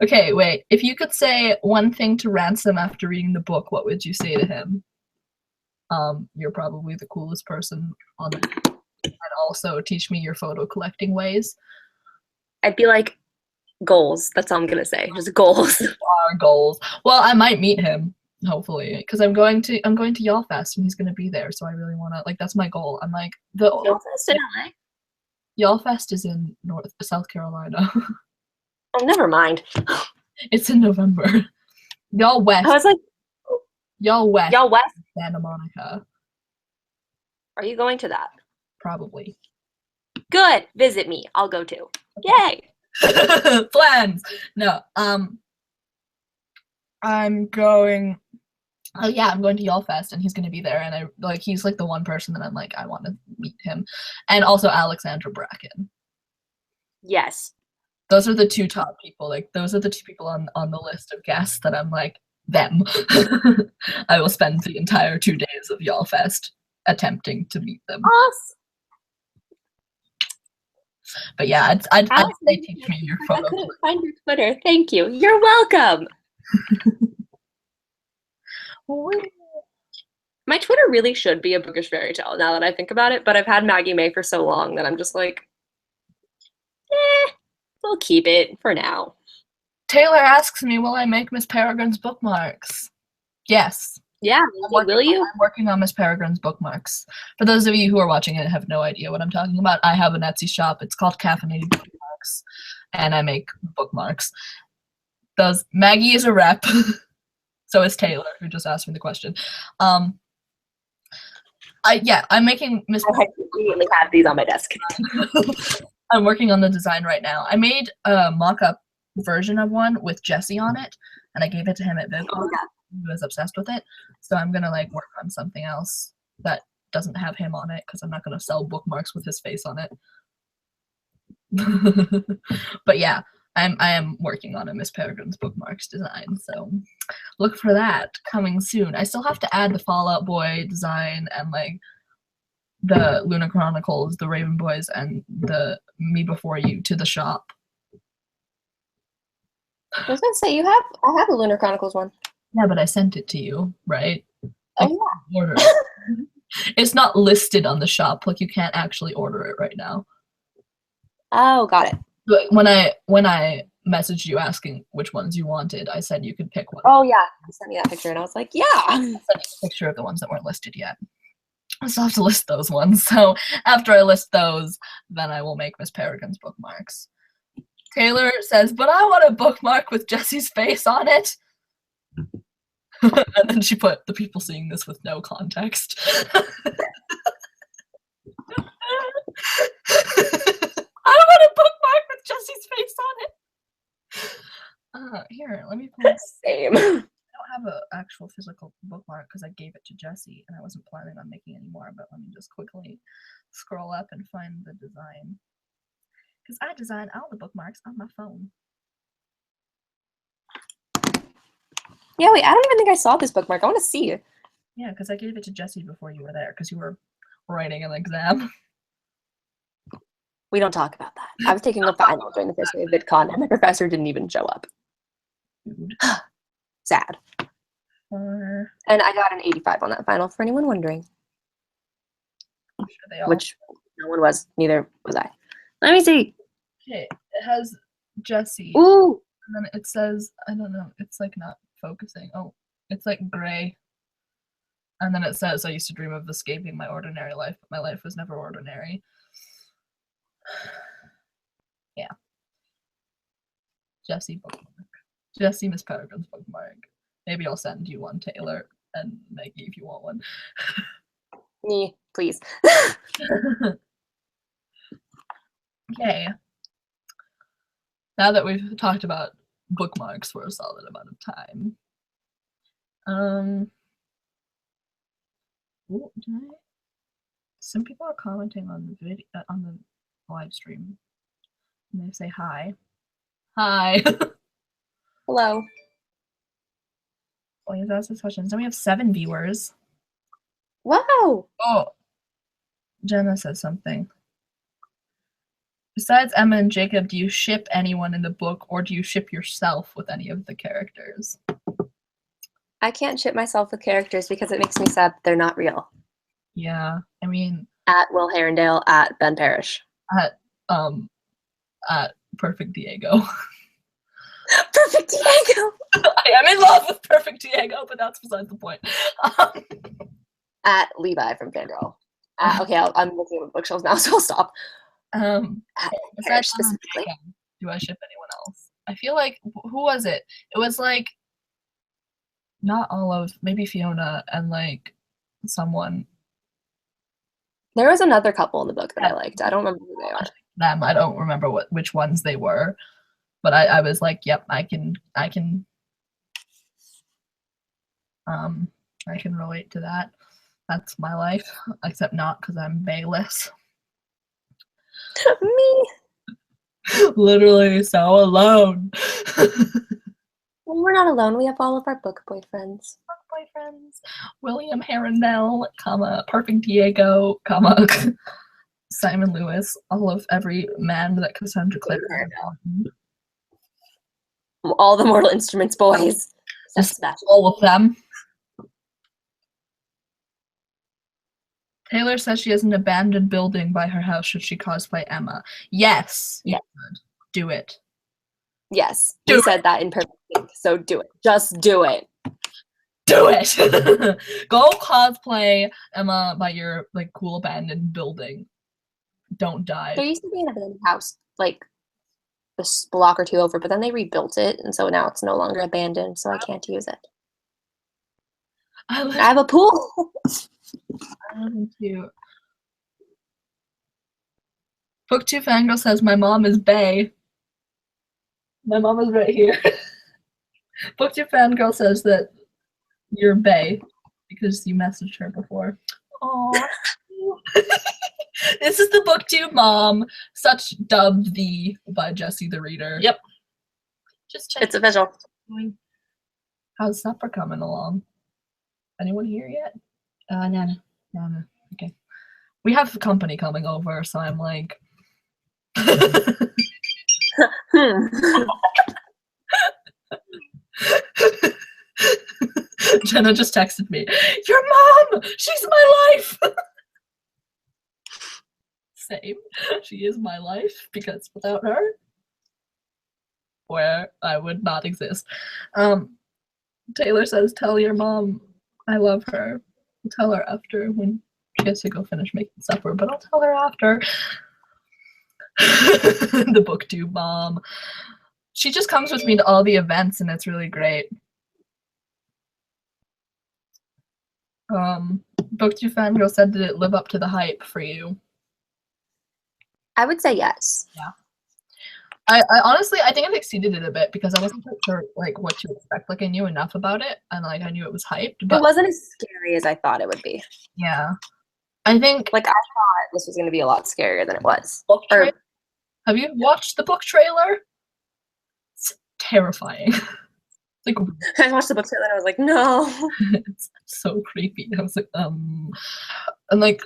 Okay, wait. If you could say one thing to Ransom after reading the book, what would you say to him? You're probably the coolest person on it. And also teach me your photo collecting ways. I'd be like, goals. That's all I'm gonna say. Just goals. Our goals. Well, I might meet him, hopefully, because I'm going to YALLFest and he's gonna be there. So I really wanna, like, that's my goal. I'm like, the YALLFest in LA? YALLFest is in South Carolina. Oh, never mind. It's in November. YALLWest. I was like, YALLWest. YALLWest? Santa Monica. Are you going to that? Probably. Good. Visit me. I'll go too. Yay. Plans. No. I'm going. Oh yeah, I'm going to YALLFest and he's gonna be there, and he's like the one person that I'm like, I want to meet him, and also Alexandra Bracken. Yes. Those are the 2 top people. Like, those are the 2 people on the list of guests that I'm like, them. I will spend the entire 2 days of YALLFest attempting to meet them. Awesome. But yeah, I'd say teach me your photo. I couldn't find your Twitter. Thank you. You're welcome. My Twitter really should be a bookish fairy tale now that I think about it, but I've had Maggie May for so long that I'm just like, we'll keep it for now. Taylor asks me, will I make Miss Peregrine's bookmarks? Yes. Yeah, will you? I'm working on Miss Peregrine's bookmarks. For those of you who are watching it and have no idea what I'm talking about, I have an Etsy shop. It's called Caffeinated Bookmarks, and I make bookmarks. Maggie is a rep. So is Taylor, who just asked me the question. I'm making Miss. I immediately have these on my desk. I'm working on the design right now. I made a mock-up version of one with Jesse on it, and I gave it to him at VidCon. Oh, yeah. He was obsessed with it, so I'm gonna like work on something else that doesn't have him on it because I'm not gonna sell bookmarks with his face on it. But yeah, I am working on a Miss Peregrine's bookmarks design, so look for that coming soon. I still have to add the Fallout Boy design and like the Luna Chronicles, the Raven Boys, and the Me Before You to the shop. I was gonna say I have a Lunar Chronicles one. Yeah, but I sent it to you, right? Oh yeah. Order it. It's not listed on the shop, like you can't actually order it right now. Oh, got it. But when I messaged you asking which ones you wanted, I said you could pick one. Oh yeah, you sent me that picture, and I was like, yeah. I sent you a picture of the ones that weren't listed yet. I still have to list those ones. So after I list those, then I will make Miss Peregrine's bookmarks. Taylor says, but I want a bookmark with Jesse's face on it. And then she put the people seeing this with no context. I want a bookmark with Jesse's face on it. Here, let me pull. Same. I don't have an actual physical bookmark because I gave it to Jesse and I wasn't planning on making any more, but let me just quickly scroll up and find the design. Because I design all the bookmarks on my phone. Yeah, wait, I don't even think I saw this bookmark. I want to see it. Yeah, because I gave it to Jesse before you were there because you were writing an exam. We don't talk about that. I was taking a final during the first day of VidCon and my professor didn't even show up. Dude. Sad. And I got an 85 on that final, for anyone wondering. I'm sure they all. Which no one was. Neither was I. Let me see. Okay, it has Jesse. Ooh. And then it says, I don't know, it's like not focusing. Oh, it's like gray. And then it says, I used to dream of escaping my ordinary life, but my life was never ordinary. Yeah. Jesse bookmark. Jesse Miss Peregrine's bookmark. Maybe I'll send you one, Taylor, and Maggie if you want one. Me, please. Okay. Now that we've talked about bookmarks for a solid amount of time. Some people are commenting on the video on the live stream. And they say hi. Hi. Hello. Well, you've asked this question. So we have 7 viewers. Wow. Oh. Jenna says something. Besides Emma and Jacob, do you ship anyone in the book, or do you ship yourself with any of the characters? I can't ship myself with characters because it makes me sad that they're not real. Yeah, I mean, at Will Herondale, at Ben Parrish, at Perfect Diego. Perfect Diego. I am in love with Perfect Diego, but that's besides the point. At Levi from Fangirl. Okay, I'm looking at bookshelves now, so I'll stop. Besides specifically, do I ship anyone else? I feel like who was it? It was like not Olive, maybe Fiona, and like someone. There was another couple in the book that I liked. I don't remember who they are. Them, I don't remember which ones they were, but I was like, yep, I can relate to that. That's my life, except not because I'm bayless. Me. Literally so alone. Well, we're not alone. We have all of our book boyfriends. William Herondale, Perfect Diego, Simon Lewis, every man that Cassandra Clare. All the Mortal Instruments boys. Just all of them. Taylor says she has an abandoned building by her house. Should she cosplay Emma? Yes. You should. Do it. Yes. You said that in Perfect Pink, so do it. Just do it. Do it. Go cosplay Emma by your like cool abandoned building. Don't die. There used to be an abandoned house like a block or two over, but then they rebuilt it, and so now it's no longer abandoned, so I can't use it. I have a pool. Book 2 Fangirl says my mom is bae. My mom is right here. Book 2 Fangirl says that you're bae because you messaged her before. Aww. This is the booktube mom, such dubbed the by Jesse the Reader. Yep. Just check. It's official. How's supper coming along? Anyone here yet? Nana. Okay. We have company coming over, so I'm like. Jenna just texted me, your mom! She's my life! Same. She is my life, because without her, where I would not exist. Taylor says, tell your mom I love her. I'll tell her after when she has to go finish making supper, but I'll tell her after. The booktube mom. She just comes with me to all the events, and it's really great. Booktube fangirl said, did it live up to the hype for you? I would say yes. Yeah. I honestly, I think it exceeded it a bit because I wasn't quite sure like what to expect. Like I knew enough about it, and like I knew it was hyped, but it wasn't as scary as I thought it would be. Yeah, I think like I thought this was going to be a lot scarier than it was. Have you watched the book trailer? It's terrifying. Like I watched the book trailer and I was like, no. It's so creepy. I was like, and like,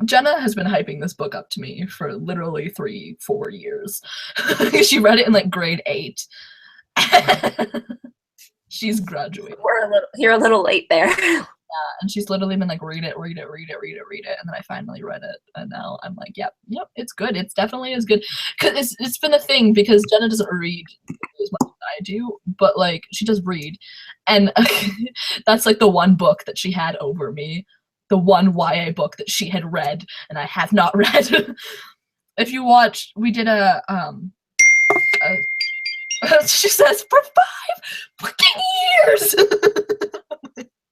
Jenna has been hyping this book up to me for literally 3-4 years. She read it in like grade 8. She's graduated. You're a little late there. Yeah, and she's literally been like, read it, and then I finally read it, and now I'm like, yep, it's good. It's definitely as good. Cause it's been a thing because Jenna doesn't read as much as I do, but like she does read, and that's like the one book that she had over me. The one YA book that she had read and I have not read. If you watch, we did she says, for 5 fucking years!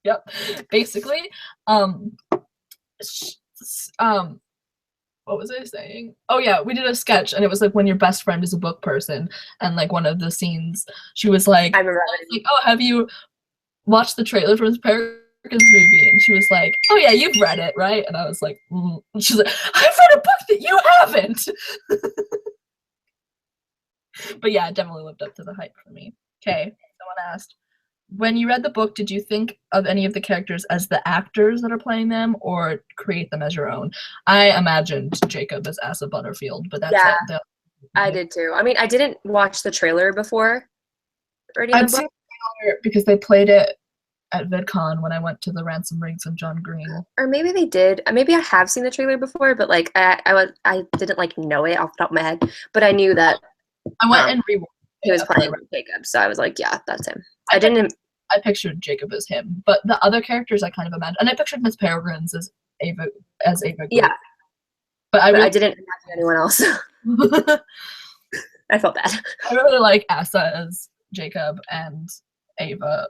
Yep, basically. What was I saying? Oh yeah, we did a sketch and it was like when your best friend is a book person, and like one of the scenes, she was like, oh, have you watched the trailer for this Peregrines movie? And she was like, oh yeah, you've read it, right? And I was like, And she's like, I've read a book that you haven't. But yeah, it definitely lived up to the hype for me. Okay, someone asked, when you read the book, did you think of any of the characters as the actors that are playing them or create them as your own? I imagined Jacob as Asa Butterfield, but that's I did too. I mean, I didn't watch the trailer before reading the book. Seen the trailer because they played it at VidCon when I went to the Ransom Riggs and John Green. Or maybe they did. Maybe I have seen the trailer before, but like I didn't like know it off the top of my head. But I knew that I went and rewatched. He was playing Jacob, so I was like, yeah, that's him. I pictured Jacob as him, but the other characters I kind of imagined, and I pictured Miss Peregrines as Ava. Yeah, but I didn't imagine anyone else. I felt bad. I really like Asa as Jacob and Eva,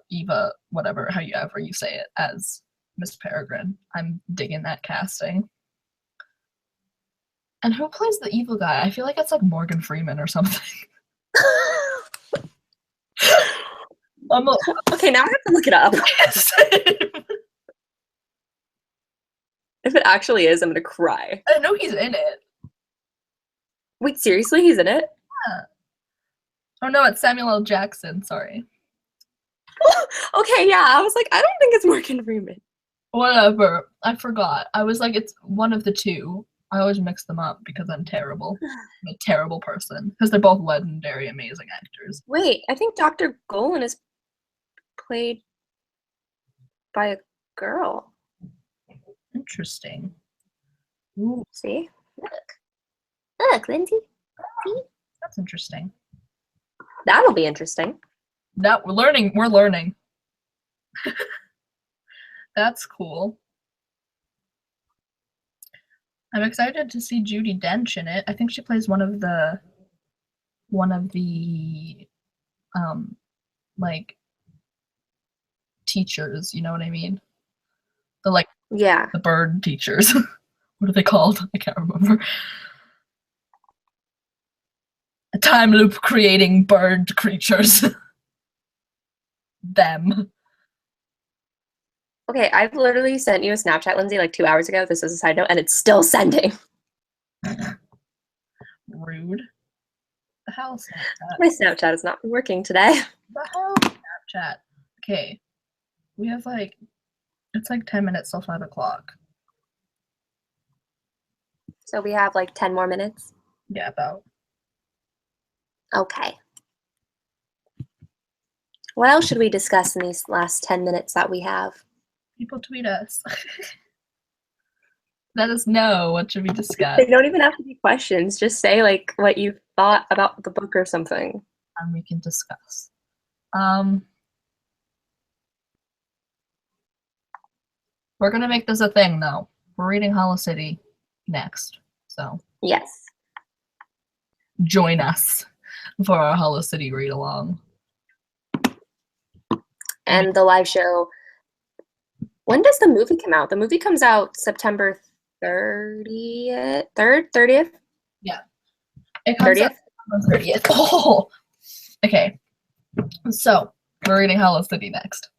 whatever, however you say it, as Miss Peregrine. I'm digging that casting. And who plays the evil guy? I feel like it's like Morgan Freeman or something. Okay, now I have to look it up. If it actually is, I'm gonna cry. I know he's in it. Wait, seriously? He's in it? Yeah. Oh no, it's Samuel L. Jackson, sorry. Okay, yeah, I was like, I don't think it's Morgan Freeman. Whatever, I forgot. I was like, it's one of the two. I always mix them up because I'm terrible. I'm a terrible person. Because they're both legendary, amazing actors. Wait, I think Dr. Golan is played by a girl. Interesting. Ooh, see? Look, Lindsay. See? That's interesting. That'll be interesting. That we're learning. That's cool. I'm excited to see Judi Dench in it. I think she plays one of the like teachers, you know what I mean? The the bird teachers. What are they called? I can't remember. A time loop creating bird creatures. Them. Okay, I've literally sent you a Snapchat, Lindsay, like 2 hours ago. This is a side note, and it's still sending. Rude. The hell Snapchat? My Snapchat has not been working today. The hell Snapchat? Okay. We have like, it's like 10 minutes till 5 o'clock. So we have like 10 more minutes? Yeah, about. Okay. What else should we discuss in these last 10 minutes that we have? People tweet us. Let us know what should we discuss. They don't even have to be questions. Just say like what you thought about the book or something. And we can discuss. We're gonna make this a thing though. We're reading Hollow City next. So yes. Join us for our Hollow City read along. And the live show. When does the movie come out? The movie comes out September 30th? 30th? Yeah. It comes 30th? out on 30th. Oh. Okay. So we're reading Hollow City next.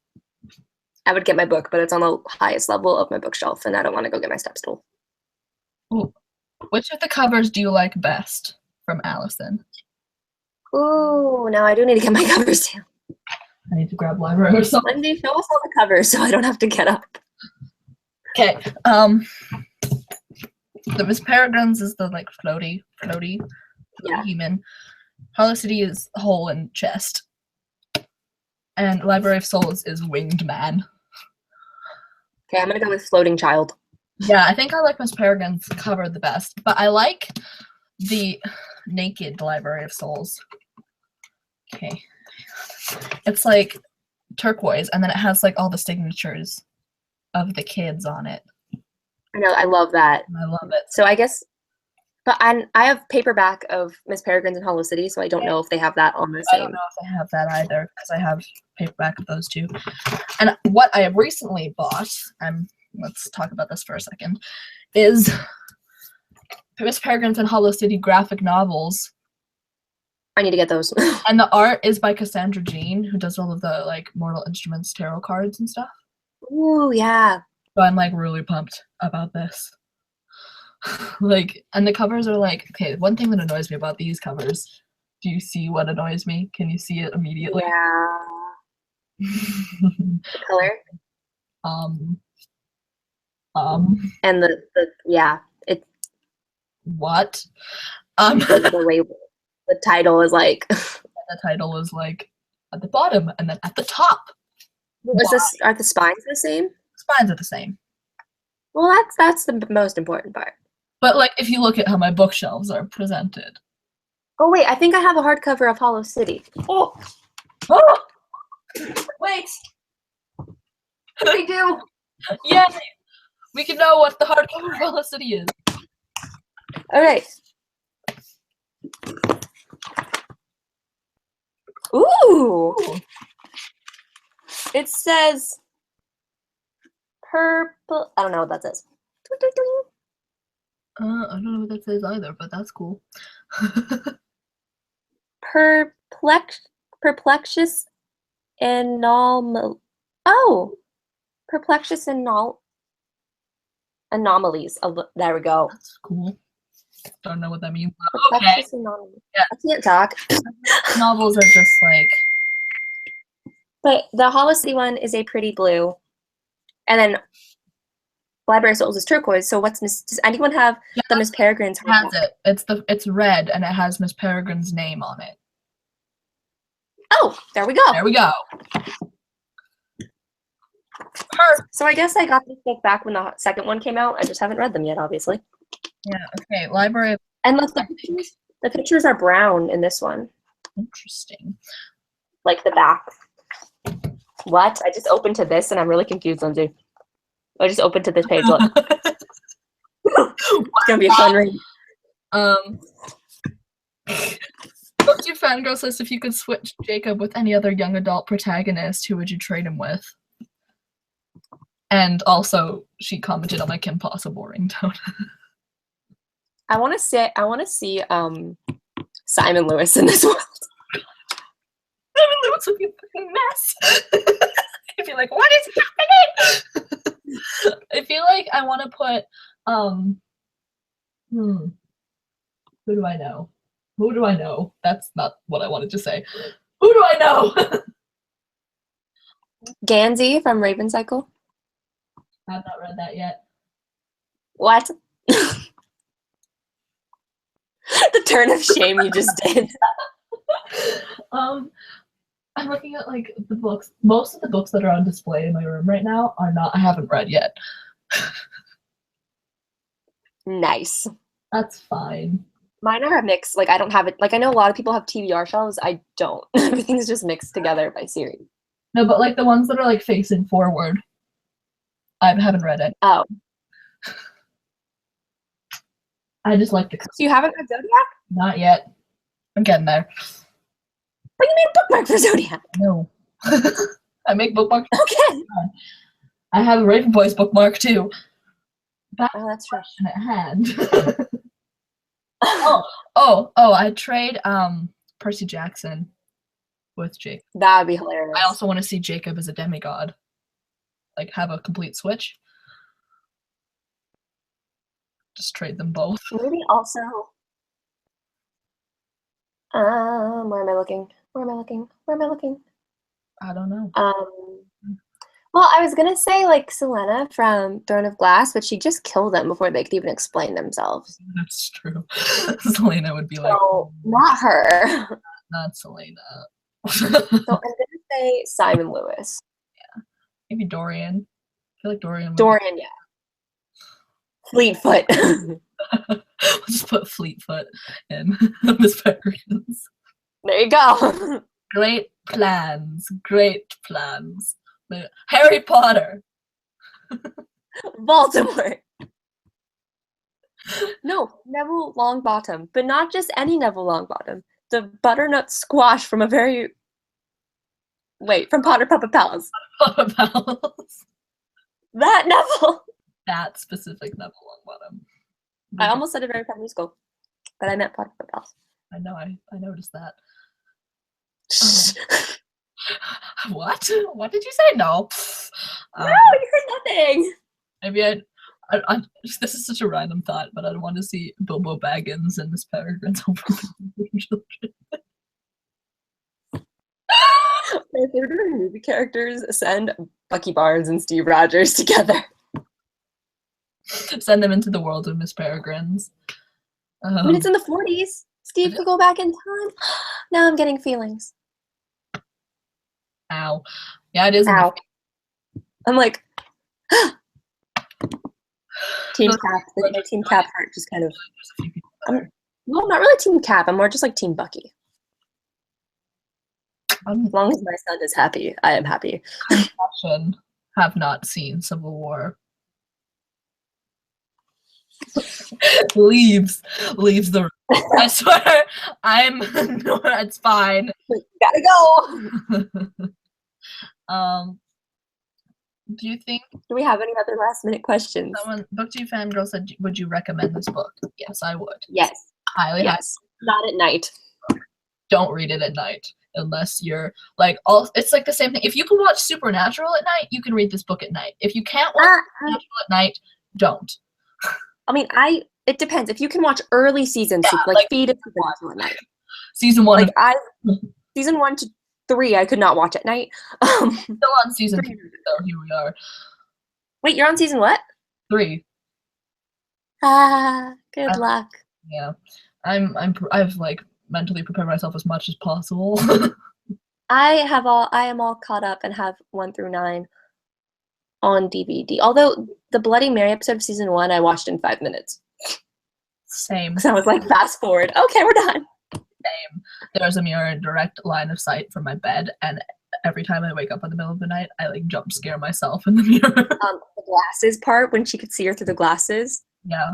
I would get my book, but it's on the highest level of my bookshelf, and I don't want to go get my step stool. Ooh. Which of the covers do you like best from Allison? Ooh, now I do need to get my covers too. I need to grab library or something. Lindsay, show us all the covers so I don't have to get up. Okay. The Miss Peregrines is the like floaty human. Hollow City is hole in chest. And Library of Souls is winged man. Okay, I'm gonna go with floating child. Yeah, I think I like Miss Peregrine's cover the best, but I like the naked Library of Souls. Okay. It's like turquoise, and then it has like all the signatures of the kids on it. I know, I love that. I love it. So I guess, but I have paperback of Miss Peregrines and Hollow City, so I don't know if they have that on the I same. don't know if I have that either, because I have paperback of those two. And what I have recently bought, and let's talk about this for a second, is Miss Peregrines and Hollow City graphic novels. I need to get those. And the art is by Cassandra Jean, who does all of the like Mortal Instruments tarot cards and stuff. Ooh, yeah. So I'm like really pumped about this. Like, and the covers are like, okay, one thing that annoys me about these covers, do you see what annoys me? Can you see it immediately? Yeah. The color. And the yeah, it's What? the way the title is like. The title is like at the bottom and then at the top. Are the spines the same? Spines are the same. Well, that's the most important part. But like, if you look at how my bookshelves are presented. Oh wait, I think I have a hardcover of Hollow City. Oh! Wait! I do. Yeah, we can know what the hardcover of Hollow City is. All right. Ooh. It says purple. I don't know what that says. I don't know what that says either, but that's cool. Perplexious anomal. Oh, perplexious anomalies. There we go. That's cool. Don't know what that means. Okay. Yeah. I can't talk. Novels are just like. But the Hollow City one is a pretty blue, and then Library of Souls is turquoise. So does anyone have the Miss Peregrines? It has it. It's red and it has Miss Peregrine's name on it. Oh, there we go. There we go. So I guess I got this book back when the second one came out. I just haven't read them yet, obviously. Yeah. Okay. Library. And look, the pictures are brown in this one. Interesting. Like the back. What? I just opened to this and I'm really confused, Lindsay. I just opened to this page. Look. It's gonna be a fun read. BookTube Fangirl says if you could switch Jacob with any other young adult protagonist, who would you trade him with? And also, she commented on my Kim Possible ringtone. I want to see Simon Lewis in this world. Simon Lewis would be a fucking mess. He'd be like, what is happening? feel like I want to put who do I know? Who do I know? That's not what I wanted to say. Who do I know? Gansey from Raven Cycle. I have not read that yet. What? The turn of shame you just did. I'm looking at like the books. Most of the books that are on display in my room right now are not. I haven't read yet. Nice. That's fine. Mine are a mix. Like I don't have it. Like I know a lot of people have TBR shelves. I don't. Everything's just mixed together by series. No, but like the ones that are like facing forward, I haven't read it. Oh. I just like the. So you haven't read Zodiac? Not yet. I'm getting there. But you made a bookmark for Zodiac. No. I make bookmarks. Okay. I have a Raven Boys bookmark too. Oh, that's true. At hand. I trade Percy Jackson with Jake. That would be hilarious. I also want to see Jacob as a demigod. Like have a complete switch. Just trade them both. Maybe also. Where am I looking? I don't know. Well, I was gonna say like Selena from Throne of Glass, but she just killed them before they could even explain themselves. That's true. Selena would be like, so not her. Not Selena. So I'm gonna say Simon Lewis. Yeah, maybe Dorian. I feel like Dorian. Dorian, yeah. Fleetfoot. We'll just put Fleetfoot in Miss Peregrines. There you go. Great plans. Harry Potter. Voldemort. No, Neville Longbottom, but not just any Neville Longbottom. The butternut squash from from Potter Papa Pals. Papa Pals. That Neville. That specific Neville Longbottom. I almost said a very Pet musical, but I meant Potter Papa Pals. I know. I noticed that. What? What did you say? No. No, you heard nothing. Maybe this is such a random thought, but I'd want to see Bilbo Baggins and Miss Peregrines over children. My favorite movie characters send Bucky Barnes and Steve Rogers together. Send them into the world of Miss Peregrines. When it's in the 40s, Steve could go back in time. Now I'm getting feelings. Ow. Yeah, it is. Ow. I'm like, Team Cap. My Team Cap heart just kind of. Well, not really Team Cap. I'm more just like Team Bucky. As long as my son is happy, I am happy. Have not seen Civil War. Leaves the room. I swear, no, it's fine. Gotta go. Do you think? Do we have any other last minute questions? BookTube Fangirl said, "Would you recommend this book?" Yes, I would. Yes. Highly. Yes. Not at night. Don't read it at night unless you're like it's like the same thing. If you can watch Supernatural at night, you can read this book at night. If you can't watch Supernatural at night, don't. I mean, it depends. If you can watch early seasons, feed it Supernatural at night. Season 1. Season 1 to 3, I could not watch at night. Still on season 3, so here we are. Wait, you're on season what? 3. Good luck. Yeah, I've like mentally prepared myself as much as possible. I am all caught up and have 1 through 9 on DVD. Although the Bloody Mary episode of season 1 I watched in 5 minutes. Same. So I was like, fast forward. Okay, we're done. Same. There's a mirror in direct line of sight from my bed, and every time I wake up in the middle of the night, I like jump scare myself in the mirror. The glasses part, when she could see her through the glasses. Yeah.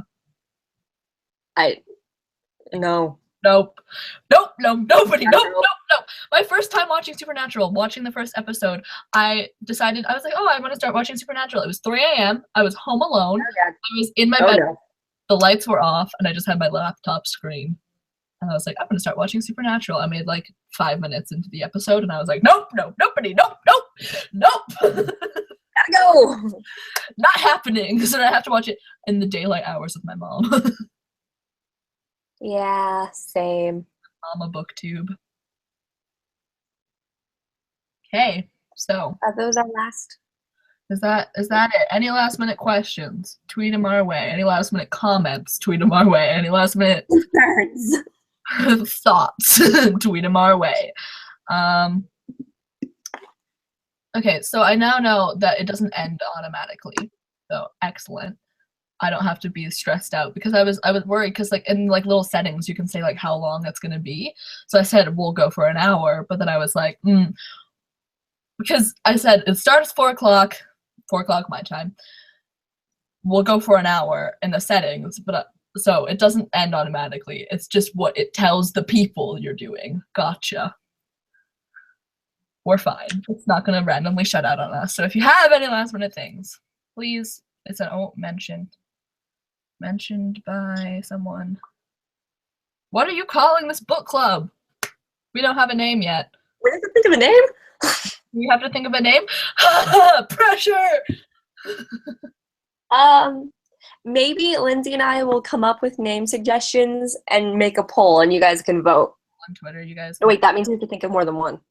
No. Nope. Nobody. Nope. My first time watching Supernatural, watching the first episode, I decided, I was like, I'm going to start watching Supernatural. It was 3 a.m. I was home alone. I was in my bed. No. The lights were off, and I just had my laptop screen. And I was like, I'm going to start watching Supernatural. I made like 5 minutes into the episode, and I was like, nobody. Gotta gotta go. Not happening, because then I have to watch it in the daylight hours with my mom. Yeah, same. Mama booktube. Okay, so Are those our last? is that it? Any last minute questions? Tweet them our way. Any last minute comments? Tweet them our way. Any last minute Concerns. thoughts? Tweet them our way. Okay, so I now know that it doesn't end automatically. So excellent. I don't have to be stressed out, because I was worried, because like in like little settings you can say like how long it's gonna be. So I said we'll go for an hour, but then I was like, because I said it starts 4 o'clock my time. We'll go for an hour in the settings, but so it doesn't end automatically. It's just what it tells the people you're doing. Gotcha. We're fine. It's not gonna randomly shut out on us. So if you have any last minute things, please. It's an mentioned by someone. What are you calling this book club? We don't have a name yet. We have to think of a name? We have to think of a name? Pressure! Maybe Lindsay and I will come up with name suggestions and make a poll, and you guys can vote. On Twitter, you guys. Oh, wait, that means we have to think of more than one.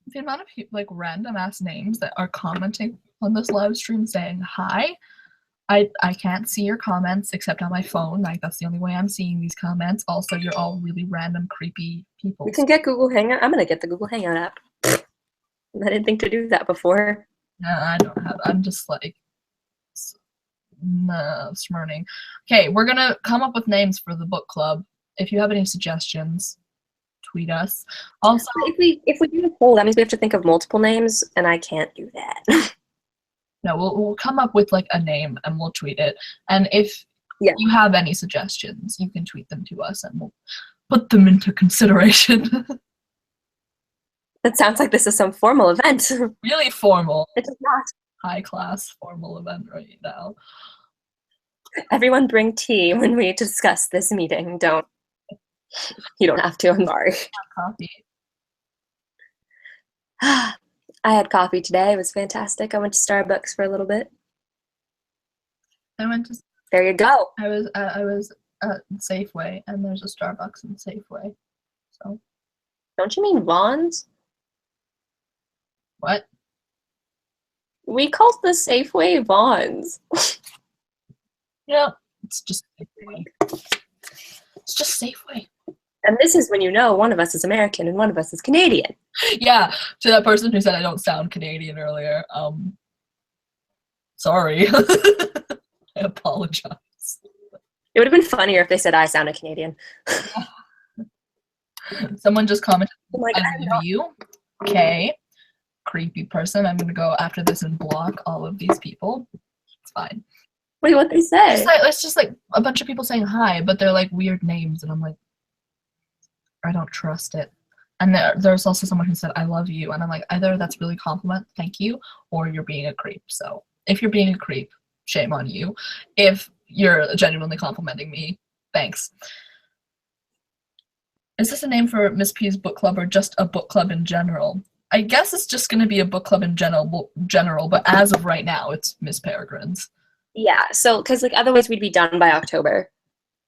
The amount of like random ass names that are commenting on this live stream saying hi. I can't see your comments except on my phone. Like, that's the only way I'm seeing these comments. Also, you're all really random, creepy people. We can get Google Hangout. I'm gonna get the Google Hangout app. I didn't think to do that before. No, I don't have. I'm just like smirning. Okay, we're gonna come up with names for the book club. If you have any suggestions, tweet us. Also, if we do a poll, that means we have to think of multiple names, and I can't do that. no, we'll come up with like a name and we'll tweet it. And if you have any suggestions, you can tweet them to us and we'll put them into consideration. That sounds like this is some formal event. Really formal. It is not. High class formal event right now. Everyone bring tea when we discuss this meeting. Don't. You don't have to, I'm sorry. Coffee. I had coffee today. It was fantastic. I went to Starbucks for a little bit. I went to. There you go. I was at Safeway, and there's a Starbucks in Safeway. So. Don't you mean Vaughn's? What? We called the Safeway Vaughn's. Yeah, it's just Safeway. It's just Safeway. And this is when you know one of us is American and one of us is Canadian. Yeah, to that person who said I don't sound Canadian earlier, sorry. I apologize. It would have been funnier if they said I sounded Canadian. Someone just commented, Like, I love you. Okay. Creepy person. I'm gonna go after this and block all of these people. It's fine. Wait, what they say? It's just like a bunch of people saying hi, but they're like weird names, and I'm like, I don't trust it. And there's also someone who said, I love you. And I'm like, either that's really compliment, thank you, or you're being a creep. So if you're being a creep, shame on you. If you're genuinely complimenting me, thanks. Is this a name for Miss P's book club or just a book club in general? I guess it's just going to be a book club in general, but as of right now, it's Miss Peregrines. Yeah, so, because like otherwise we'd be done by October.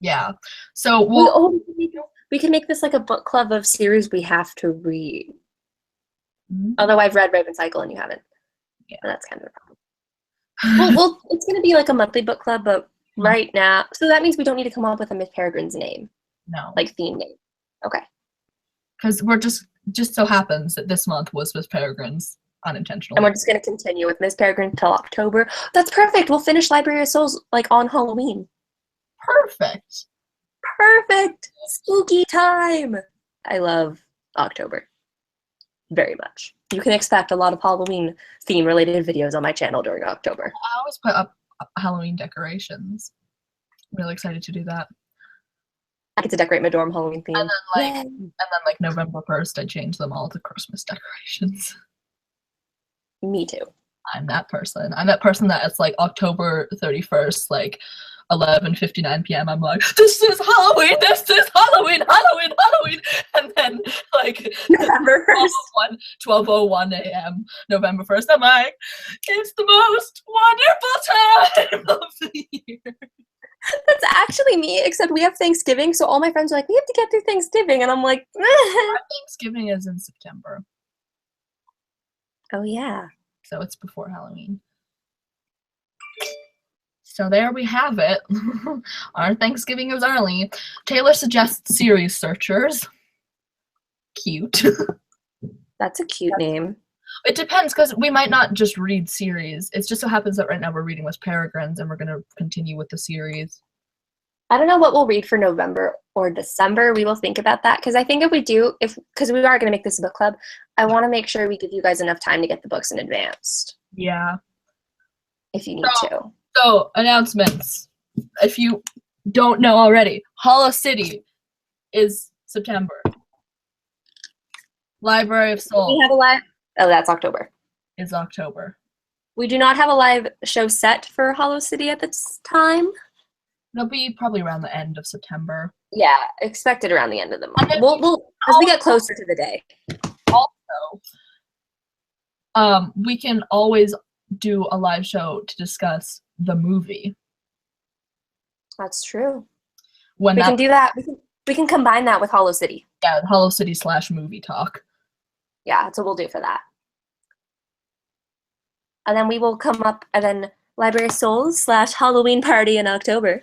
Yeah. So we can make this like a book club of series we have to read. Mm-hmm. Although I've read Raven Cycle and you haven't. Yeah. And that's kind of a problem. well, it's going to be like a monthly book club, but right now, so that means we don't need to come up with a Miss Peregrine's name. No. Like theme name. Okay. Because we're just so happens that this month was Miss Peregrines unintentional. And we're just going to continue with Miss Peregrine until October. That's perfect. We'll finish Library of Souls like on Halloween. Perfect. Spooky time. I love October very much. You can expect a lot of Halloween theme related videos on my channel during October. I always put up Halloween decorations. I'm really excited to do that. I get to decorate my dorm Halloween theme. And then like November 1st, I change them all to Christmas decorations. Me too. I'm that person. I'm that person that it's like October 31st, like 11:59 p.m. I'm like, this is Halloween, Halloween. And then like November 1st. 12:01 a.m. November 1st. I'm like, it's the most wonderful time of the year. That's actually me, except we have Thanksgiving, so all my friends are like, we have to get through Thanksgiving, and I'm like, Thanksgiving is in September. oh yeah. So it's before Halloween. So there we have it. Our Thanksgiving is early. Taylor suggests series searchers. Cute. That's a cute name. It depends, because we might not just read series. It just so happens that right now we're reading with Peregrines, and we're going to continue with the series. I don't know what we'll read for November or December. We will think about that, because I think if we do, because we are going to make this a book club, I want to make sure we give you guys enough time to get the books in advance. Yeah. If you need to. So, announcements. If you don't know already, Hollow City is September. Library of Souls. We have a live. Oh, that's October. Is October. We do not have a live show set for Hollow City at this time. It'll be probably around the end of September. Yeah, expected around the end of the month. We'll as we get closer to the day. Also, we can always do a live show to discuss the movie. That's true. When we can do that. We can combine that with Hollow City. Yeah, Hollow City / movie talk. Yeah, that's what we'll do for that. And then we will come up and then Library of Souls / Halloween party in October.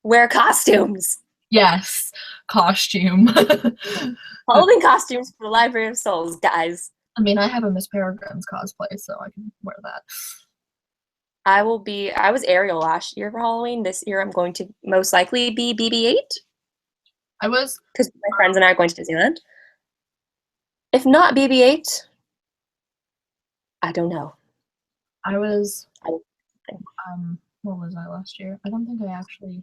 Wear costumes. Yes, costume. Halloween costumes for the Library of Souls, guys. I mean, I have a Miss Peregrines cosplay, so I can wear that. I was Ariel last year for Halloween. This year I'm going to most likely be BB-8. I was. Because my friends and I are going to Disneyland. If not BB-8, I don't know. I was. What was I last year? I don't think I actually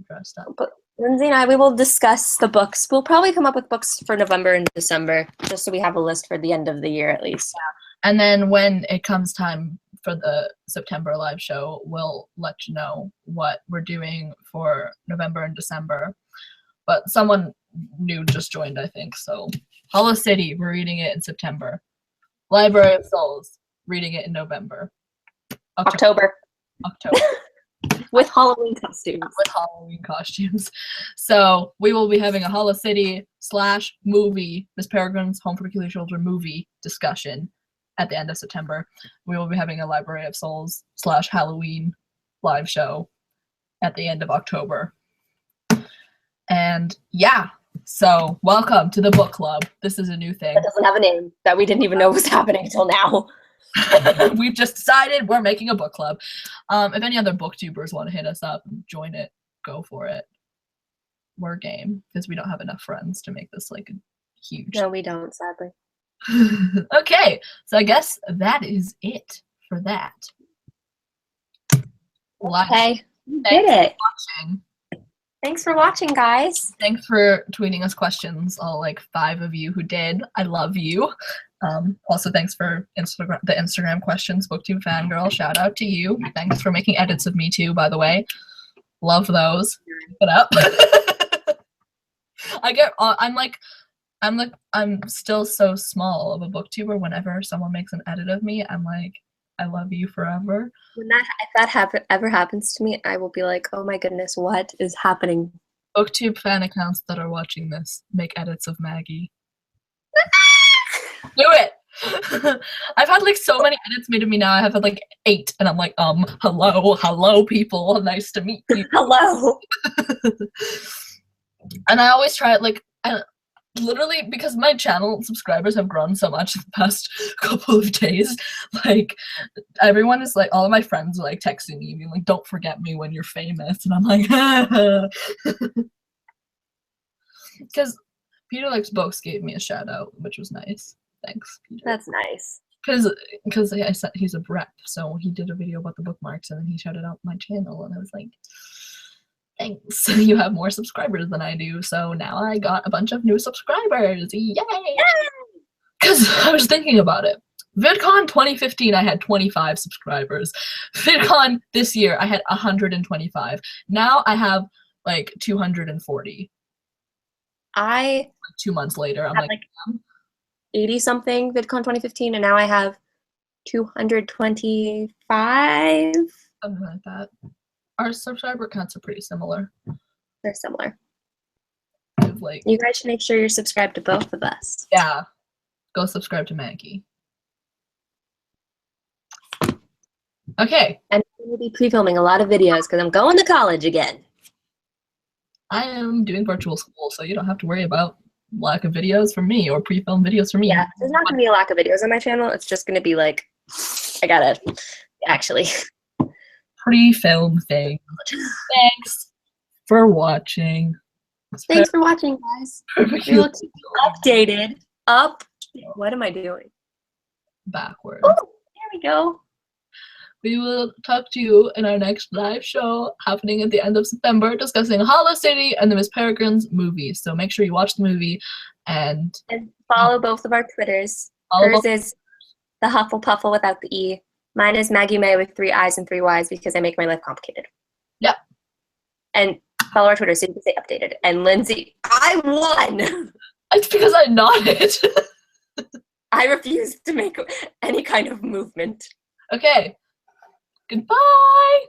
dressed up. But Lindsay and I, we will discuss the books. We'll probably come up with books for November and December, just so we have a list for the end of the year at least. Yeah. And then when it comes time for the September live show, we'll let you know what we're doing for November and December. But someone new just joined, I think. So Hollow City, we're reading it in September. Library of Souls, reading it in November. October. With Halloween costumes. So we will be having a Hollow City / movie, Miss Peregrine's Home for Peculiar Children movie discussion at the end of September. We will be having a Library of Souls / Halloween live show at the end of October. And yeah, so welcome to the book club. This is a new thing. That doesn't have a name that we didn't even know was happening until now. We've just decided we're making a book club. If any other booktubers want to hit us up and join it, go for it. We're game, because we don't have enough friends to make this like a huge. No, we don't, sadly. Okay, so I guess that is it for that. Okay, we did it. Thanks for watching, guys. Thanks for tweeting us questions, all like 5 of you who did. I love you. Also, thanks for the Instagram questions, BookTube Fangirl. Shout out to you. Thanks for making edits of me too, by the way. Love those. Keep it up. I'm still so small of a booktuber. Whenever someone makes an edit of me, I'm like, I love you forever. If that ever happens to me, I will be like, oh my goodness, what is happening? BookTube fan accounts that are watching this make edits of Maggie. Do it! I've had like so many edits made of me now. I have had like 8, and I'm like, hello people, nice to meet you. Hello. And I always try it like, literally, because my channel subscribers have grown so much in the past couple of days, like everyone is like, all of my friends are like texting me being like, don't forget me when you're famous, and I'm like, because Peter Likes Books gave me a shout out, which was nice. Thanks, Peter. That's nice. Because I said he's a rep, so he did a video about the bookmarks, and then he shouted out my channel, and I was like, thanks. You have more subscribers than I do, so now I got a bunch of new subscribers. Yay! Because I was thinking about it. VidCon 2015, I had 25 subscribers. VidCon this year, I had 125. Now I have like 240. I Like 2 months later, I'm had like 80 something VidCon 2015, and now I have 225. something like that. Our subscriber counts are pretty similar. They're similar. Like, you guys should make sure you're subscribed to both of us. Yeah. Go subscribe to Maggie. Okay. And I'm going to be pre-filming a lot of videos because I'm going to college again. I am doing virtual school, so you don't have to worry about lack of videos from me or pre-filmed videos from me. Yeah, there's not going to be a lack of videos on my channel. It's just going to be like, I gotta actually pre-film thing. Thanks for watching. Thanks for watching, guys. We will keep you updated. What am I doing? Backwards. Oh, there we go. We will talk to you in our next live show happening at the end of September, discussing Hollow City and the Miss Peregrines movie. So make sure you watch the movie and follow both of our Twitters. Hers is TheHufflePuffle without the E. Mine is Maggie May with 3 I's and 3 Y's because I make my life complicated. Yep. And follow our Twitter so you can stay updated. And Lindsay, I won! It's because I nodded. I refuse to make any kind of movement. Okay. Goodbye!